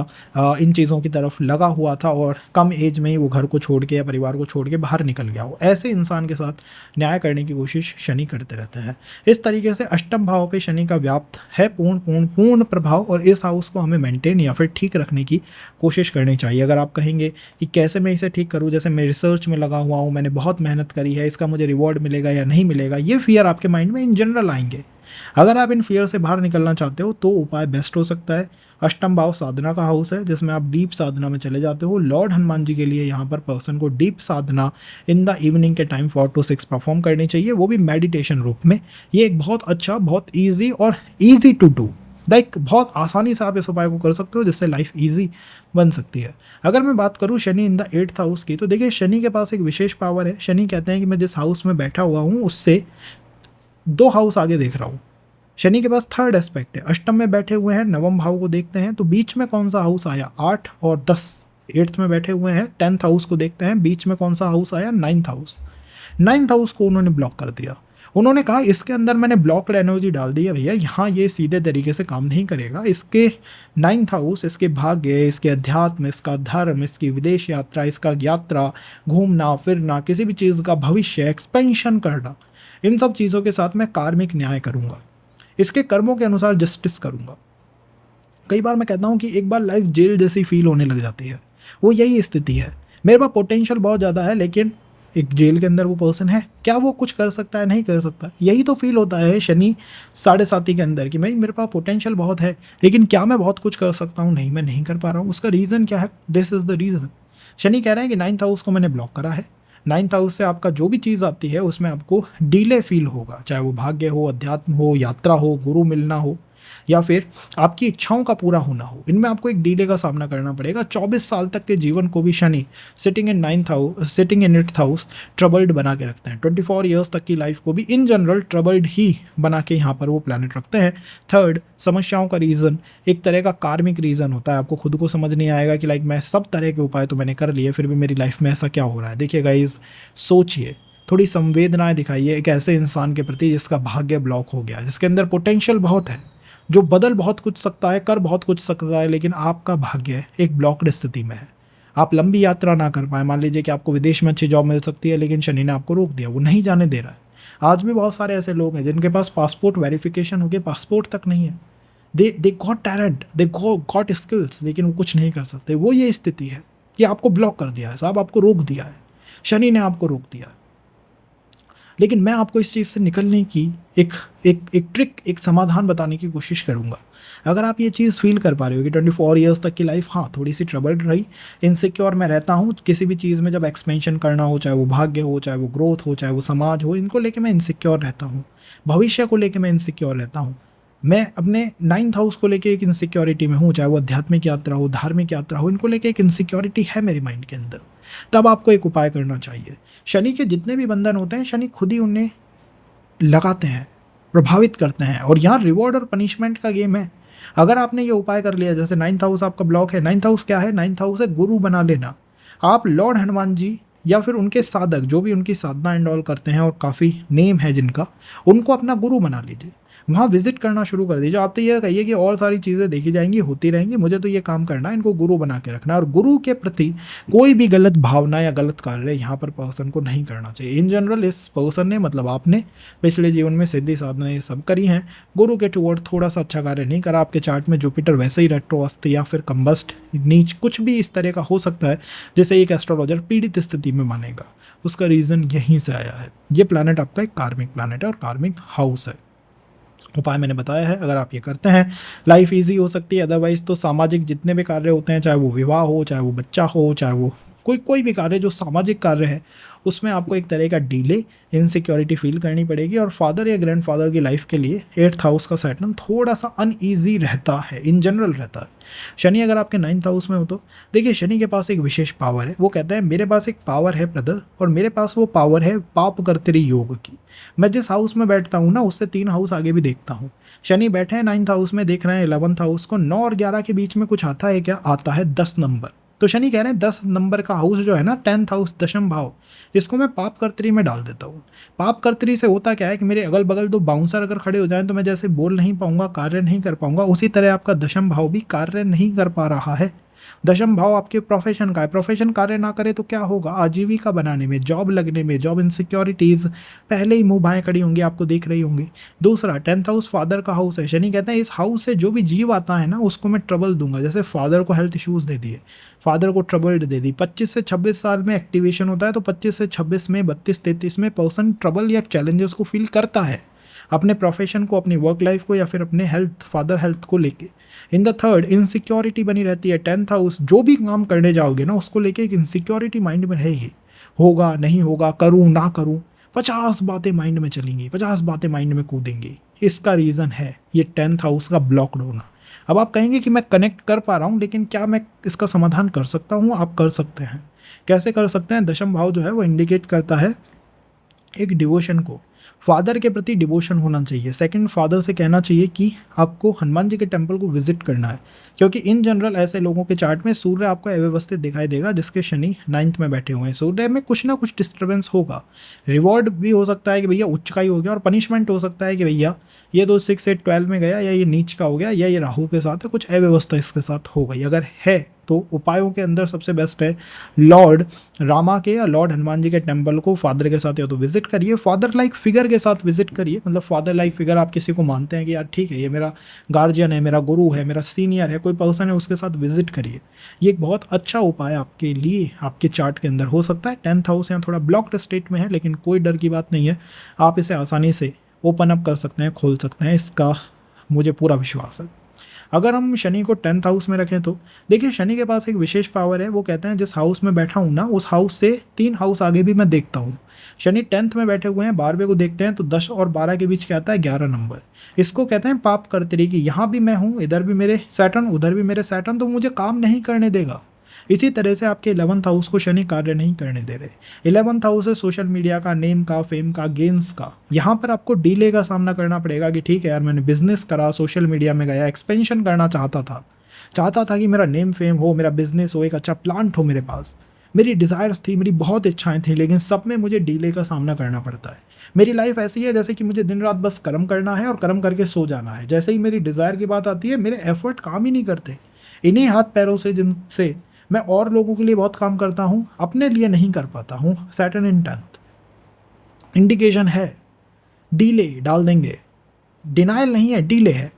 इन चीज़ों की तरफ लगा हुआ था और कम एज में ही वो घर को छोड़ के या परिवार को छोड़ के बाहर निकल गया हो, ऐसे इंसान के साथ न्याय करने की कोशिश शनि करते रहते हैं। इस तरीके से अष्टम भाव पे शनि का व्याप्त है पूर्ण प्रभाव, और इस हाउस को हमें मेंटेन या फिर ठीक रखने की कोशिश करनी चाहिए। अगर आप कहेंगे कि कैसे मैं इसे ठीक करूँ, जैसे मैं रिसर्च में लगा हुआ हूँ, मैंने बहुत मेहनत करी है, इसका मुझे रिवॉर्ड मिलेगा या नहीं मिलेगा, ये फियर आपके माइंड में इन जनरल आएंगे। अगर आप इन फियर से बाहर निकलना चाहते हो तो उपाय बेस्ट हो सकता है। अष्टम भाव साधना का हाउस है, जिसमें आप डीप साधना में चले जाते हो। लॉर्ड हनुमान जी के लिए यहाँ पर पर्सन को deep Sadhana in the evening के टाइम 4 to 6 परफॉर्म करनी चाहिए, वो भी मेडिटेशन रूप में। ये एक बहुत अच्छा, बहुत ईजी और ईजी टू डू, लाइक बहुत आसानी से आप इस उपाय को कर सकते हो जिससे लाइफ ईजी बन सकती है। अगर मैं बात करूँ Shani in the 8th house की, तो देखिए शनि के पास एक विशेष पावर है। शनि कहते हैं कि मैं जिस हाउस में बैठा हुआ हूँ उससे 2 हाउस आगे देख रहा हूँ। शनि के पास 3rd एस्पेक्ट है, अष्टम में बैठे हुए हैं, नवम भाव को देखते हैं, तो बीच में कौन सा हाउस आया, 8 और 10। 8th में बैठे हुए हैं, 10th हाउस को देखते हैं, बीच में कौन सा हाउस आया, 9th हाउस। 9th हाउस को उन्होंने ब्लॉक कर दिया। उन्होंने कहा इसके अंदर मैंने ब्लॉक्ड एनर्जी डाल दी है भैया, यहाँ ये सीधे तरीके से काम नहीं करेगा। इसके 9th हाउस, इसके भाग्य, इसके अध्यात्म, इसका धर्म, इसकी विदेश यात्रा, इसका यात्रा, घूमना फिरना, किसी भी चीज़ का भविष्य, एक्सपेंशन करना, इन सब चीज़ों के साथ मैं कार्मिक न्याय करूँगा, इसके कर्मों के अनुसार जस्टिस करूँगा। कई बार मैं कहता हूँ कि एक बार लाइफ जेल जैसी फील होने लग जाती है, वो यही स्थिति है। मेरे पास पोटेंशियल बहुत ज़्यादा है लेकिन एक जेल के अंदर वो पर्सन है, क्या वो कुछ कर सकता है, नहीं कर सकता। यही तो फील होता है शनि 7.5 के अंदर कि भाई मेरे पास पोटेंशियल बहुत है लेकिन क्या मैं बहुत कुछ कर सकता हूँ, नहीं मैं नहीं कर पा रहा हूँ। उसका रीज़न क्या है, this is the reason. Shani कह रहे हैं कि 9th हाउस को मैंने ब्लॉक करा है। 9th हाउस से आपका जो भी चीज़ आती है उसमें आपको डिले फील होगा, चाहे वो भाग्य हो, अध्यात्म हो, यात्रा हो, गुरु मिलना हो, या फिर आपकी इच्छाओं का पूरा होना हो, इनमें आपको एक डिले का सामना करना पड़ेगा। 24 साल तक के जीवन को भी Shani sitting in 8th house troubled बना के रखते हैं। 24 ईयर्स तक की लाइफ को भी इन जनरल ट्रबल्ड ही बना के यहाँ पर वो प्लैनेट रखते हैं। 3rd, समस्याओं का रीज़न एक तरह का कार्मिक रीज़न होता है। आपको खुद को समझ नहीं आएगा कि लाइक मैं सब तरह के उपाय तो मैंने कर लिए फिर भी मेरी लाइफ में ऐसा क्या हो रहा है। देखिए गाइज, सोचिए, थोड़ी संवेदनाएं दिखाइए एक ऐसे इंसान के प्रति जिसका भाग्य ब्लॉक हो गया, जिसके अंदर पोटेंशियल बहुत है, जो बदल बहुत कुछ सकता है, कर बहुत कुछ सकता है, लेकिन आपका भाग्य एक ब्लॉक्ड स्थिति में है। आप लंबी यात्रा ना कर पाए। मान लीजिए कि आपको विदेश में अच्छी जॉब मिल सकती है लेकिन शनि ने आपको रोक दिया, वो नहीं जाने दे रहा है। आज भी बहुत सारे ऐसे लोग हैं जिनके पास पासपोर्ट वेरिफिकेशन हो गया, पासपोर्ट तक नहीं है। They got talent, they got skills, लेकिन वो कुछ नहीं कर सकते। वो ये स्थिति है कि आपको ब्लॉक कर दिया है साहब, आपको रोक दिया है, शनि ने आपको रोक दिया है। लेकिन मैं आपको इस चीज़ से निकलने की एक ट्रिक, एक समाधान बताने की कोशिश करूँगा। अगर आप ये चीज़ फील कर पा रहे हो कि 24 ईयर्स तक की लाइफ हाँ थोड़ी सी ट्रबल्ड रही, इनसिक्योर मैं रहता हूँ, किसी भी चीज़ में जब एक्सपेंशन करना हो, चाहे वो भाग्य हो, चाहे वो ग्रोथ हो, चाहे वो समाज हो, इनको लेके मैं इनसिक्योर रहता हूँ, भविष्य को लेके मैं इनसिक्योर रहता हूँ। मैं अपने 9th हाउस को लेके एक इनसिक्योरिटी में हूँ, चाहे वो आध्यात्मिक यात्रा हो, धार्मिक यात्रा हो, इनको लेके एक इनसिक्योरिटी है मेरे माइंड के अंदर, तब आपको एक उपाय करना चाहिए। शनि के जितने भी बंधन होते हैं, शनि खुद ही उन्हें लगाते हैं, प्रभावित करते हैं, और यहाँ रिवॉर्ड और पनिशमेंट का गेम है। अगर आपने ये उपाय कर लिया, जैसे 9th हाउस आपका ब्लॉक है, 9th हाउस क्या है? 9th हाउस है गुरु बना लेना। आप लॉर्ड हनुमान जी या फिर उनके साधक जो भी उनकी साधना एंड ऑल करते हैं और काफ़ी नेम है जिनका, उनको अपना गुरु बना लीजिए, वहाँ विजिट करना शुरू कर दीजिए। आप तो ये कहिए कि और सारी चीज़ें देखी जाएंगी, होती रहेंगी, मुझे तो ये काम करना है, इनको गुरु बना के रखना है। और गुरु के प्रति कोई भी गलत भावना या गलत कार्य यहाँ पर पर्सन को नहीं करना चाहिए। इन जनरल इस पर्सन ने, मतलब आपने पिछले जीवन में सिद्धि साधना ये सब करी हैं, गुरु के टुवर्ड थोड़ा सा अच्छा कार्य नहीं करा, आपके चार्ट में जुपिटर वैसे ही रेट्रोअस्त या फिर कंबस्ट नीच कुछ भी इस तरह का हो सकता है, जिसे एक एस्ट्रोलॉजर पीड़ित स्थिति में मानेगा। उसका रीज़न यहीं से आया है। ये प्लैनेट आपका एक कार्मिक प्लैनेट है और कार्मिक हाउस है। उपाय मैंने बताया है, अगर आप ये करते हैं लाइफ इजी हो सकती है। अदरवाइज तो सामाजिक जितने भी कार्य होते हैं, चाहे वो विवाह हो, चाहे वो बच्चा हो, चाहे वो कोई भी कार्य जो सामाजिक कार्य है, उसमें आपको एक तरह का डिले, इनसिक्योरिटी फील करनी पड़ेगी। और फादर या ग्रैंडफादर की लाइफ के लिए 8th हाउस का सैटर्न थोड़ा सा अनईजी रहता है, इन जनरल रहता है। शनि अगर आपके 9th हाउस में हो तो देखिए, शनि के पास एक विशेष पावर है। वो कहता है मेरे पास एक पावर है ब्रदर, और मेरे पास वो पावर है पाप कर्तरी योग की। मैं जिस हाउस में बैठता हूँ ना, उससे 3 हाउस आगे भी देखता हूँ। शनि बैठे हैं 9th हाउस में, देख रहे हैं 11th हाउस को। 9 और 11 के बीच में कुछ आता है क्या? आता है 10 नंबर। तो शनि कह रहे हैं 10 नंबर का हाउस जो है ना, 10th हाउस, दशम भाव, इसको मैं पाप कर्तरी में डाल देता हूँ। पाप कर्तरी से होता क्या है कि मेरे अगल बगल 2 बाउंसर अगर खड़े हो जाएं तो मैं जैसे बोल नहीं पाऊंगा, कार्य नहीं कर पाऊंगा, उसी तरह आपका दशम भाव भी कार्य नहीं कर पा रहा है। दशम भाव आपके प्रोफेशन का है, प्रोफेशन कार्य ना करे तो क्या होगा? आजीविका बनाने में, जॉब लगने में, जॉब इनसिक्योरिटीज पहले ही मुंह बाएं खड़ी होंगी, आपको देख रही होंगी। दूसरा 10th हाउस फादर का हाउस है। शनि कहते हैं इस हाउस से जो भी जीव आता है ना, उसको मैं ट्रबल दूंगा। जैसे फादर को हेल्थ इश्यूज दे दिए, फादर को ट्रबल्ड दे दी। 25 से 26 साल में एक्टिवेशन होता है, तो 25 से 26 में, 32-33 में पर्सन ट्रबल या चैलेंजेस को फील करता है, अपने प्रोफेशन को, अपनी वर्क लाइफ को, या फिर अपने हेल्थ, फादर हेल्थ को लेके। इन द थर्ड इनसिक्योरिटी बनी रहती है। 10th हाउस, जो भी काम करने जाओगे ना, उसको लेके एक इनसिक्योरिटी माइंड में रहेगी, होगा नहीं होगा, करूँ ना करूँ, 50 बातें माइंड में चलेंगी, 50 बातें माइंड में कूदेंगी। इसका रीज़न है ये 10th हाउस का ब्लॉक्ड होना। अब आप कहेंगे कि मैं कनेक्ट कर पा रहा हूँ, लेकिन क्या मैं इसका समाधान कर सकता हूँ? आप कर सकते हैं। कैसे कर सकते हैं? दशम भाव जो है वो इंडिकेट करता है एक डिवोशन को, फादर के प्रति डिवोशन होना चाहिए। सेकंड, फादर से कहना चाहिए कि आपको हनुमान जी के टेंपल को विजिट करना है, क्योंकि इन जनरल ऐसे लोगों के चार्ट में सूर्य आपको अव्यवस्थित दिखाई देगा, जिसके शनि 9th में बैठे हुए हैं। सूर्य में कुछ ना कुछ डिस्टर्बेंस होगा। रिवॉर्ड भी हो सकता है कि भैया उच्च का ही हो गया, और पनिशमेंट हो सकता है कि भैया ये तो 6 से 12 में गया, या ये नीच का हो गया, या ये राहु के साथ है, कुछ अव्यवस्था इसके साथ हो गई। अगर है तो उपायों के अंदर सबसे बेस्ट है लॉर्ड रामा के या लॉर्ड हनुमान जी के टेंपल को फादर के साथ या तो विजिट करिए, फादर लाइक फिगर के साथ विजिट करिए। मतलब फादर लाइक फिगर, आप किसी को मानते हैं कि यार ठीक है, ये मेरा गार्जियन है, मेरा गुरु है, मेरा सीनियर है, कोई पर्सन है, उसके साथ विजिट करिए। ये एक बहुत अच्छा उपाय आपके लिए, आपके चार्ट के अंदर हो सकता है। 10th हाउस यहाँ थोड़ा ब्लॉक्ड स्टेट में है, लेकिन कोई डर की बात नहीं है, आप इसे आसानी से ओपन अप कर सकते हैं, खोल सकते हैं, इसका मुझे पूरा विश्वास है। अगर हम शनि को 10th हाउस में रखें तो देखिए, शनि के पास एक विशेष पावर है। वो कहते हैं जिस हाउस में बैठा हूँ ना, उस हाउस से 3 हाउस आगे भी मैं देखता हूँ। शनि 10th में बैठे हुए हैं, 12वें को देखते हैं, तो 10 और 12 के बीच क्या आता है? 11 नंबर। इसको कहते हैं पाप कर्तरी की। यहाँ भी मैं हूँ, इधर भी मेरे सैटर्न, उधर भी मेरे सैटर्न, तो मुझे काम नहीं करने देगा। इसी तरह से आपके 11th हाउस को शनि कार्य नहीं करने दे रहे। 11th हाउस है सोशल मीडिया का, नेम का, फेम का, गेन्स का। यहाँ पर आपको डीले का सामना करना पड़ेगा कि ठीक है यार, मैंने बिजनेस करा, सोशल मीडिया में गया, एक्सपेंशन करना चाहता था कि मेरा नेम फेम हो, मेरा बिजनेस हो, एक अच्छा प्लांट हो मेरे पास। मेरी डिज़ायर्स थी, मेरी बहुत इच्छाएं थी, लेकिन सब में मुझे डीले का सामना करना पड़ता है। मेरी लाइफ ऐसी है जैसे कि मुझे दिन रात बस कर्म करना है और कर्म करके सो जाना है। जैसे ही मेरी डिज़ायर की बात आती है, मेरे एफर्ट काम ही नहीं करते। इन्हीं हाथ पैरों से जिनसे मैं और लोगों के लिए बहुत काम करता हूँ, अपने लिए नहीं कर पाता हूँ। सैटर्न इन 10th इंडिकेशन है, डीले डाल देंगे। डिनाइल नहीं है, डीले है।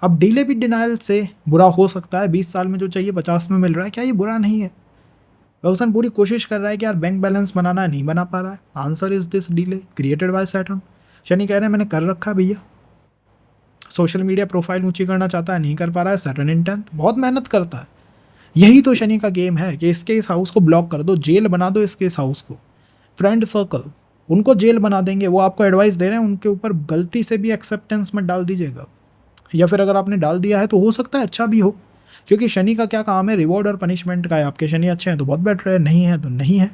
अब डीले भी डिनाइल से बुरा हो सकता है। 20 साल में जो चाहिए 50 में मिल रहा है, क्या ये बुरा नहीं है? पर्सन पूरी कोशिश कर रहा है कि यार बैंक बैलेंस बनाना है, नहीं बना पा रहा है। Answer is this delay created by Saturn. Shani कह रहे हैं मैंने कर रखा भैया। सोशल मीडिया प्रोफाइल ऊंची करना चाहता है, नहीं कर पा रहा है। सैटर्न इन 10th बहुत मेहनत करता है। यही तो शनि का गेम है कि इसके इस हाउस को ब्लॉक कर दो, जेल बना दो इसके इस हाउस को। फ्रेंड सर्कल, उनको जेल बना देंगे। वो आपको एडवाइस दे रहे हैं, उनके ऊपर गलती से भी एक्सेप्टेंस मत डाल दीजिएगा। या फिर अगर आपने डाल दिया है तो हो सकता है अच्छा भी हो, क्योंकि शनि का क्या काम है, रिवॉर्ड और पनिशमेंट का है। आपके शनि अच्छे हैं तो बहुत बेटर है, नहीं है तो नहीं है।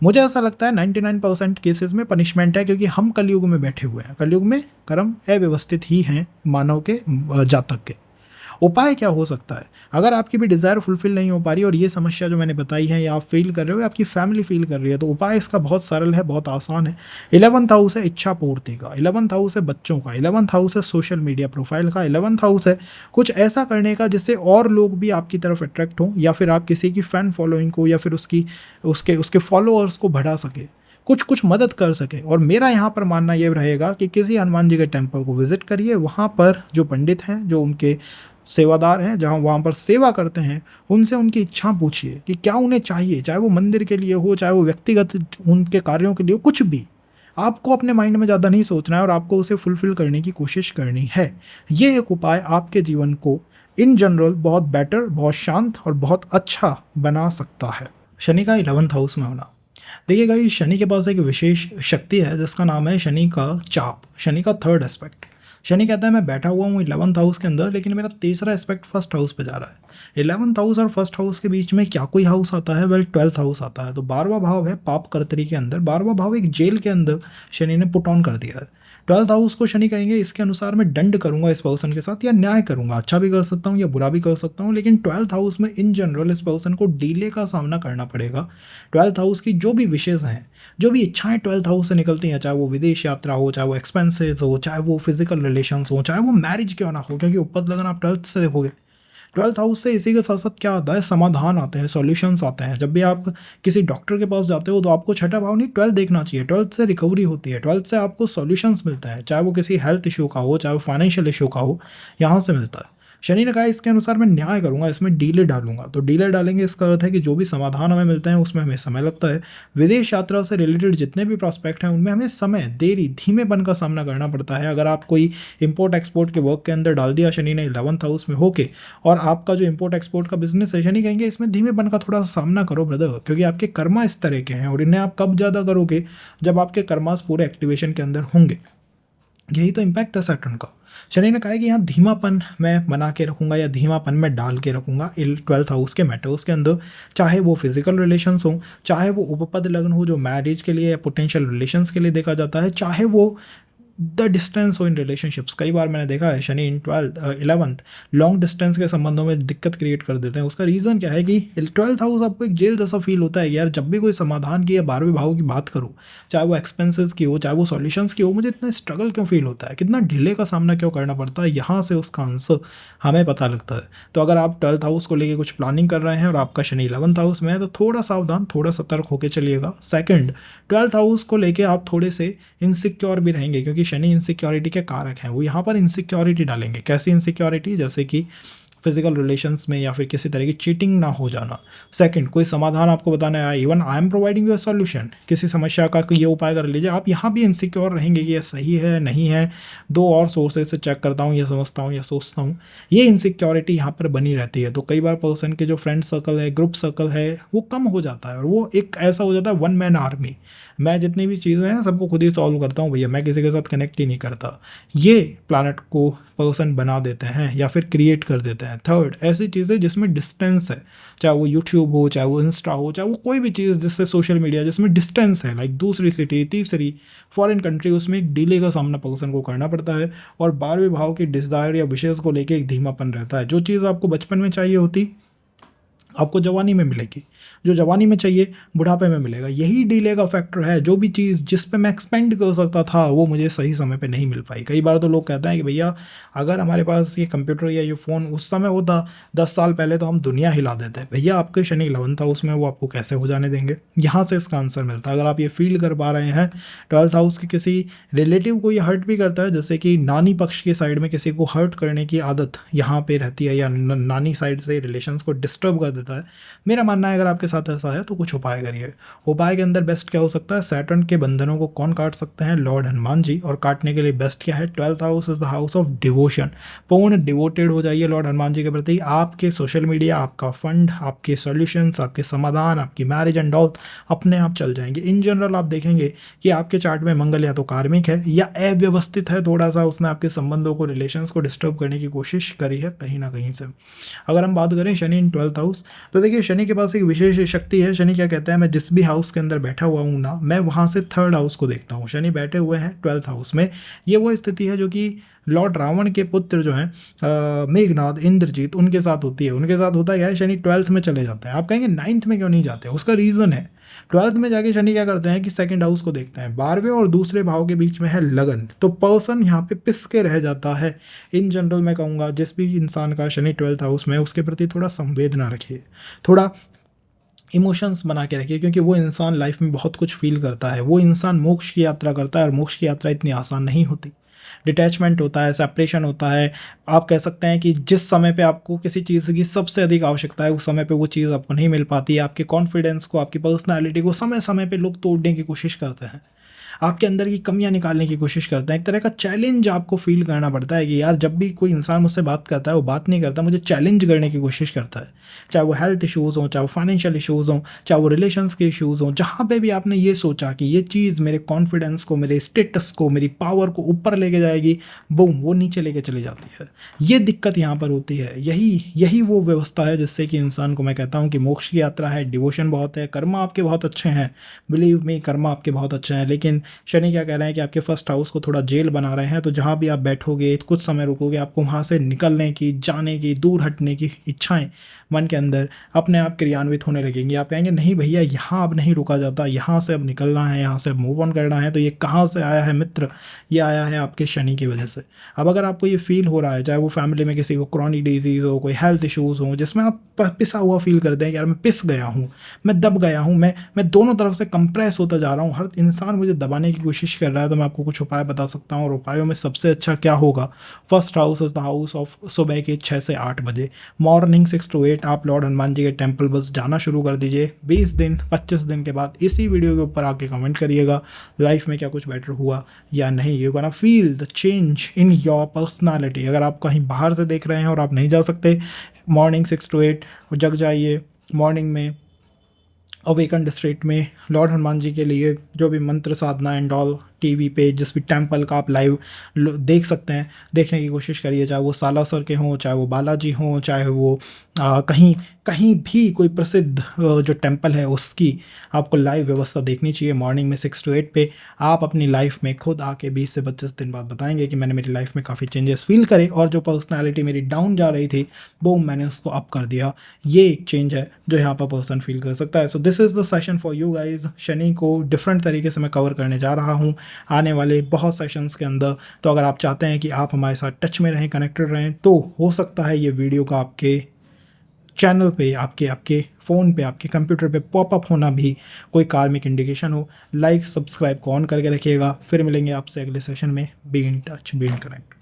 मुझे ऐसा लगता है 99% केसेस में पनिशमेंट है, क्योंकि हम कलयुग में बैठे हुए हैं। कलयुग में कर्म अव्यवस्थित ही हैं मानव के जातक के। उपाय क्या हो सकता है? अगर आपकी भी डिज़ायर फुलफिल नहीं हो पा रही और ये समस्या जो मैंने बताई है या आप फील कर रहे हो या आपकी फैमिली फील कर रही है, तो उपाय इसका बहुत सरल है, बहुत आसान है। 11th हाउस है इच्छा पूर्ति का, 11th हाउस है बच्चों का, 11th हाउस है सोशल मीडिया प्रोफाइल का, 11th हाउस है कुछ ऐसा करने का जिससे और लोग भी आपकी तरफ अट्रैक्ट हों, या फिर आप किसी की फ़ैन फॉलोइंग को या फिर उसकी उसके उसके फॉलोअर्स को बढ़ा सके, कुछ कुछ मदद कर सके। और मेरा यहाँ पर मानना ये रहेगा कि किसी हनुमान जी के टेम्पल को विजिट करिए, वहाँ पर जो पंडित हैं, जो उनके सेवादार हैं, जहाँ वहाँ पर सेवा करते हैं, उनसे उनकी इच्छा पूछिए कि क्या उन्हें चाहिए, चाहे वो मंदिर के लिए हो, चाहे वो व्यक्तिगत उनके कार्यों के लिए हो, कुछ भी। आपको अपने माइंड में ज़्यादा नहीं सोचना है और आपको उसे फुलफिल करने की कोशिश करनी है। ये एक उपाय आपके जीवन को इन जनरल बहुत बेटर, बहुत शांत और बहुत अच्छा बना सकता है। शनि का 11th हाउस में होना, देखिएगा ये शनि के पास एक विशेष शक्ति है जिसका नाम है शनि का चाप, शनि का थर्ड एस्पेक्ट। शनि कहता है मैं बैठा हुआ हूँ 11th हाउस के अंदर, लेकिन मेरा तीसरा एस्पेक्ट फर्स्ट हाउस पे जा रहा है। 11th हाउस और फर्स्ट हाउस के बीच में क्या कोई हाउस आता है? वेल 12th हाउस आता है। तो 12वां भाव है पाप कर्तरी के अंदर, 12वां भाव एक जेल के अंदर शनि ने पुट ऑन कर दिया है। 12th हाउस को शनि कहेंगे इसके अनुसार मैं दंड करूंगा इस पर्सन के साथ, या न्याय करूंगा, अच्छा भी कर सकता हूँ या बुरा भी कर सकता हूँ। लेकिन 12th हाउस में इन जनरल इस पर्सन को डीले का सामना करना पड़ेगा। 12th हाउस की जो भी विशेष हैं, जो भी इच्छाएं 12th हाउस से निकलती हैं, चाहे वो विदेश यात्रा हो, चाहे वो एक्सपेंसेस हो, चाहे वो फिजिकल रिलेशंस हो, चाहे वो मैरिज क्यों ना हो, क्योंकि उपद लगन आप 12th से देखोगे। 12th हाउस से इसी के साथ साथ क्या आता है, समाधान आते हैं, सॉल्यूशंस आते हैं। जब भी आप किसी डॉक्टर के पास जाते हो तो आपको छठा भाव नहीं 12th देखना चाहिए। 12th से रिकवरी होती है, 12th से आपको सॉल्यूशंस मिलते हैं, चाहे वो किसी हेल्थ इशू का हो, चाहे वो फाइनेंशियल इशू का हो, यहाँ से मिलता है। शनि ने कहा इसके अनुसार मैं न्याय करूंगा, इसमें डीले डालूंगा। तो डीले डालेंगे इसका अर्थ है कि जो भी समाधान हमें मिलते हैं उसमें हमें समय लगता है। विदेश यात्रा से रिलेटेड जितने भी प्रॉस्पेक्ट हैं उनमें हमें समय, देरी, धीमेपन का सामना करना पड़ता है। अगर आप कोई इंपोर्ट एक्सपोर्ट के वर्क के अंदर डाल दिया शनि ने 11th हाउस में होके, और आपका जो इंपोर्ट एक्सपोर्ट का बिजनेस है, शनि कहेंगे इसमें धीमेपन का थोड़ा सा सामना करो ब्रदर, क्योंकि आपके कर्मा इस तरह के हैं और इन्हें आप कब ज़्यादा करोगे, जब आपके कर्मास पूरे एक्टिवेशन के अंदर होंगे। यही तो इम्पैक्ट है सैटर्न का। शनि ने कहा है कि यहाँ धीमापन मैं बना के रखूंगा या धीमापन मैं डाल के रखूंगा 12th हाउस के मैटर्स के अंदर, चाहे वो फिजिकल रिलेशंस हो, चाहे वो उपपद लग्न हो जो मैरिज के लिए या पोटेंशियल रिलेशंस के लिए देखा जाता है, चाहे वो द डिस्टेंस हो इन रिलेशनशिप्स। कई बार मैंने देखा है शनि इन 11th लॉन्ग डिस्टेंस के संबंधों में दिक्कत क्रिएट कर देते हैं। उसका रीज़न क्या है कि 12th हाउस आपको एक जेल जैसा फील होता है यार, जब भी कोई समाधान की या 12वें भाव की बात करूँ, चाहे वो एक्सपेंसेस की हो, चाहे वो सॉल्यूशंस की हो, मुझे इतना स्ट्रगल क्यों फील होता है, कितना डिले का सामना क्यों करना पड़ता है, यहाँ से उसका आंसर हमें पता लगता है। तो अगर आप 12th हाउस को लेकर कुछ प्लानिंग कर रहे हैं और आपका शनि 11th हाउस में है, तो थोड़ा सावधान, थोड़ा सतर्क होकर चलिएगा। सेकंड, 12th हाउस को लेके आप थोड़े से इनसिक्योर भी रहेंगे, क्योंकि शनि इनसिक्योरिटी के कारक हैं। वो यहाँ पर इनसिक्योरिटी डालेंगे। कैसी इनसिक्योरिटी? जैसे कि फिजिकल रिलेशंस में या फिर किसी तरह की चीटिंग ना हो जाना। सेकंड, कोई समाधान आपको बताना है, even I am providing you a solution, किसी समस्या का ये उपाय कर लीजिए, आप यहाँ भी इनसिक्योर रहेंगे कि ये सही है नहीं है, दो और सोर्सेज से चेक करता हूँ, ये समझता हूँ, ये सोचता हूँ। ये इनसिक्योरिटी यहाँ पर बनी रहती है। तो कई बार पर्सन के जो फ्रेंड सर्कल है, ग्रुप सर्कल है, वो कम हो जाता है और वो एक ऐसा हो जाता है वन मैन आर्मी। मैं जितनी भी चीज़ें हैं सबको खुद ही सॉल्व करता हूँ भैया, मैं किसी के साथ कनेक्ट ही नहीं करता। ये प्लानट को पर्सन बना देते हैं या फिर क्रिएट कर देते हैं। थर्ड, ऐसी चीज़ें जिसमें डिस्टेंस है, चाहे वो यूट्यूब हो, चाहे वो इंस्टा हो, चाहे वो कोई भी चीज़ जिससे सोशल मीडिया जिसमें डिस्टेंस है, लाइक दूसरी सिटी, तीसरी फॉरेन कंट्री, उसमें एक डिले का सामना पर्सन को करना पड़ता है। और 12वें भाव की डिज़ायर या विशेष को लेके एक धीमापन रहता है। जो चीज़ आपको बचपन में चाहिए होती आपको जवानी में मिलेगी, जो जवानी में चाहिए बुढ़ापे में मिलेगा। यही डिले का फैक्टर है। जो भी चीज़ जिस पे मैं एक्सपेंड कर सकता था वो मुझे सही समय पे नहीं मिल पाई। कई बार तो लोग कहते हैं कि भैया अगर हमारे पास ये कंप्यूटर या ये फ़ोन उस समय होता 10 साल पहले तो हम दुनिया हिला देते। भैया आपके शनि 11th हाउस में, वो आपको कैसे हो जाने देंगे? यहाँ से इसका आंसर मिलता है। अगर आप ये फील कर पा रहे हैं 12th हाउस के किसी रिलेटिव को ये हर्ट भी करता है, जैसे कि नानी पक्ष की साइड में किसी को हर्ट करने की आदत यहाँ पे रहती है, या नानी साइड से रिलेशंस को डिस्टर्ब कर देता है। मेरा मानना है अगर आपके साथ ऐसा है तो कुछ उपाय करिए। उपाय के अंदर बेस्ट क्या हो सकता है, सैटर्न के बंधनों को कौन काट सकते हैं, लॉर्ड हनुमान जी, और काटने के लिए बेस्ट क्या है, 12th house is the house of devotion. पूर्ण डिवोटेड हो जाइए लॉर्ड हनुमान जी के प्रति। आपके सोशल मीडिया, आपका फंड, आपके सॉल्यूशंस, आपके समाधान, आपकी मैरिज एंड ऑल अपने आप चल जाएंगे। इन जनरल आप देखेंगे कि आपके चार्ट में मंगल या तो कार्मिक है या अव्यवस्थित है, थोड़ा सा उसने आपके संबंधों को, रिलेशंस को डिस्टर्ब करने की कोशिश करी है कहीं ना कहीं से। अगर हम बात करें शनि इन 12th हाउस, तो देखिए शनि के पास एक विशेष शक्ति है। शनि क्या कहता है, मैं जिस भी हाउस के अंदर बैठा हुआ हूँ ना, मैं वहाँ से 3rd हाउस को देखता हूँ। शनि बैठे हुए हैं 12th हाउस में। ये वो स्थिति है जो कि लॉर्ड रावण के पुत्र जो हैं मेघनाद, इंद्रजीत, उनके साथ होती है। उनके साथ होता क्या है, शनि 12th में चले जाते हैं। आप कहेंगे 9th में क्यों नहीं जाते, उसका रीज़न है 12th में जाके शनि क्या करते हैं कि 2nd हाउस को देखते हैं। 12वें और दूसरे भाव के बीच में है लगन, तो पर्सन यहाँ पे पिस के रह जाता है। इन जनरल मैं कहूँगा जिस भी इंसान का शनि 12th हाउस में, उसके प्रति थोड़ा संवेदना रखिए, थोड़ा इमोशंस बना के रखिए, क्योंकि वो इंसान लाइफ में बहुत कुछ फील करता है। वो इंसान मोक्ष की यात्रा करता है और मोक्ष की यात्रा इतनी आसान नहीं होती। डिटैचमेंट होता है, सेपरेशन होता है। आप कह सकते हैं कि जिस समय पे आपको किसी चीज़ की सबसे अधिक आवश्यकता है, उस समय पे वो चीज़ आपको नहीं मिल पाती है। आपके कॉन्फिडेंस को, आपकी पर्सनालिटी को समय समय पे लोग तोड़ने की कोशिश करते हैं, आपके अंदर की कमियां निकालने की कोशिश करते हैं। एक तरह का चैलेंज आपको फील करना पड़ता है कि यार जब भी कोई इंसान मुझसे बात करता है, वो बात नहीं करता, मुझे चैलेंज करने की कोशिश करता है। चाहे वो हेल्थ इश्यूज़ हों, चाहे वो फाइनेंशियल इश्यूज़ हों, चाहे वो रिलेशंस के इश्यूज़ हों, जहाँ पे भी आपने ये सोचा कि ये चीज़ मेरे कॉन्फिडेंस को, मेरे स्टेटस को, मेरी पावर को ऊपर लेके जाएगी, बूम, वो नीचे लेके चली जाती है। ये दिक्कत यहाँ पर होती है। यही वो व्यवस्था है जिससे कि इंसान को मैं कहता हूँ कि मोक्ष की यात्रा है, डिवोशन बहुत है, कर्म आपके बहुत अच्छे हैं, बिलीव मी कर्म आपके बहुत अच्छे हैं। लेकिन शनि क्या कह रहे हैं कि आपके 1st हाउस को थोड़ा जेल बना रहे हैं। तो जहाँ भी आप बैठोगे, कुछ समय रुकोगे, आपको वहाँ से निकलने की, जाने की, दूर हटने की इच्छाएं मन के अंदर अपने आप क्रियान्वित होने लगेंगी। आप कहेंगे नहीं भैया, यहाँ अब नहीं रुका जाता, यहाँ से अब निकलना है, यहाँ से अब मूव ऑन करना है। तो ये कहाँ से आया है मित्र, ये आया है आपके शनि की वजह से। अब अगर आपको ये फील हो रहा है, चाहे वो फैमिली में किसी को क्रॉनिक डिजीज़ हो, कोई हेल्थ इश्यूज़ हो, जिसमें आप पिसा हुआ फील करते हैं कि यार मैं पिस गया हूँ, मैं दब गया हूँ, मैं दोनों तरफ से कंप्रेस होता जा रहा हूँ, हर इंसान मुझे दबाने की कोशिश कर रहा है, तो मैं आपको कुछ उपाय बता सकता हूँ। और उपायों में सबसे अच्छा क्या होगा, 1st house is the house of सुबह के 6 से 8 बजे, मॉर्निंग 6 to 8 आप लॉर्ड हनुमान जी के टेम्पल बस जाना शुरू कर दीजिए। 20 दिन 25 दिन के बाद इसी वीडियो के ऊपर आके कमेंट करिएगा लाइफ में क्या कुछ बेटर हुआ या नहीं। You gonna feel the change in your personality. अगर आप कहीं बाहर से देख रहे हैं और आप नहीं जा सकते, मॉर्निंग 6 to 8 जग जाइए। मॉर्निंग में अवेकन स्ट्रीट में लॉर्ड हनुमान जी के लिए जो भी मंत्र साधना एंड ऑल टीवी पे, जिस भी टेम्पल का आप लाइव देख सकते हैं, देखने की कोशिश करिए। चाहे वो सालासर के हों, चाहे वो बालाजी हों, चाहे वो कहीं भी कोई प्रसिद्ध जो टेम्पल है उसकी आपको लाइव व्यवस्था देखनी चाहिए। मॉर्निंग में 6 to 8 पे आप अपनी लाइफ में खुद आके 20 से 25 दिन बाद बताएंगे कि मैंने मेरी लाइफ में काफ़ी चेंजेस फील करे, और जो पर्सनैलिटी मेरी डाउन जा रही थी वो मैंने उसको अप कर दिया। ये एक चेंज है जो यहाँ पर पर्सन फील कर सकता है। So this is the session for you guys. Shani को डिफरेंट तरीके से मैं कवर करने जा रहा हूँ आने वाले बहुत सेशंस के अंदर। तो अगर आप चाहते हैं कि आप हमारे साथ टच में रहें, कनेक्टेड रहें, तो हो सकता है ये वीडियो का आपके चैनल पे, आपके फ़ोन पे, आपके कंप्यूटर पे पॉपअप होना भी कोई कार्मिक इंडिकेशन हो। लाइक सब्सक्राइब को ऑन करके रखिएगा। फिर मिलेंगे आपसे अगले सेशन में। Be in touch, be in connect.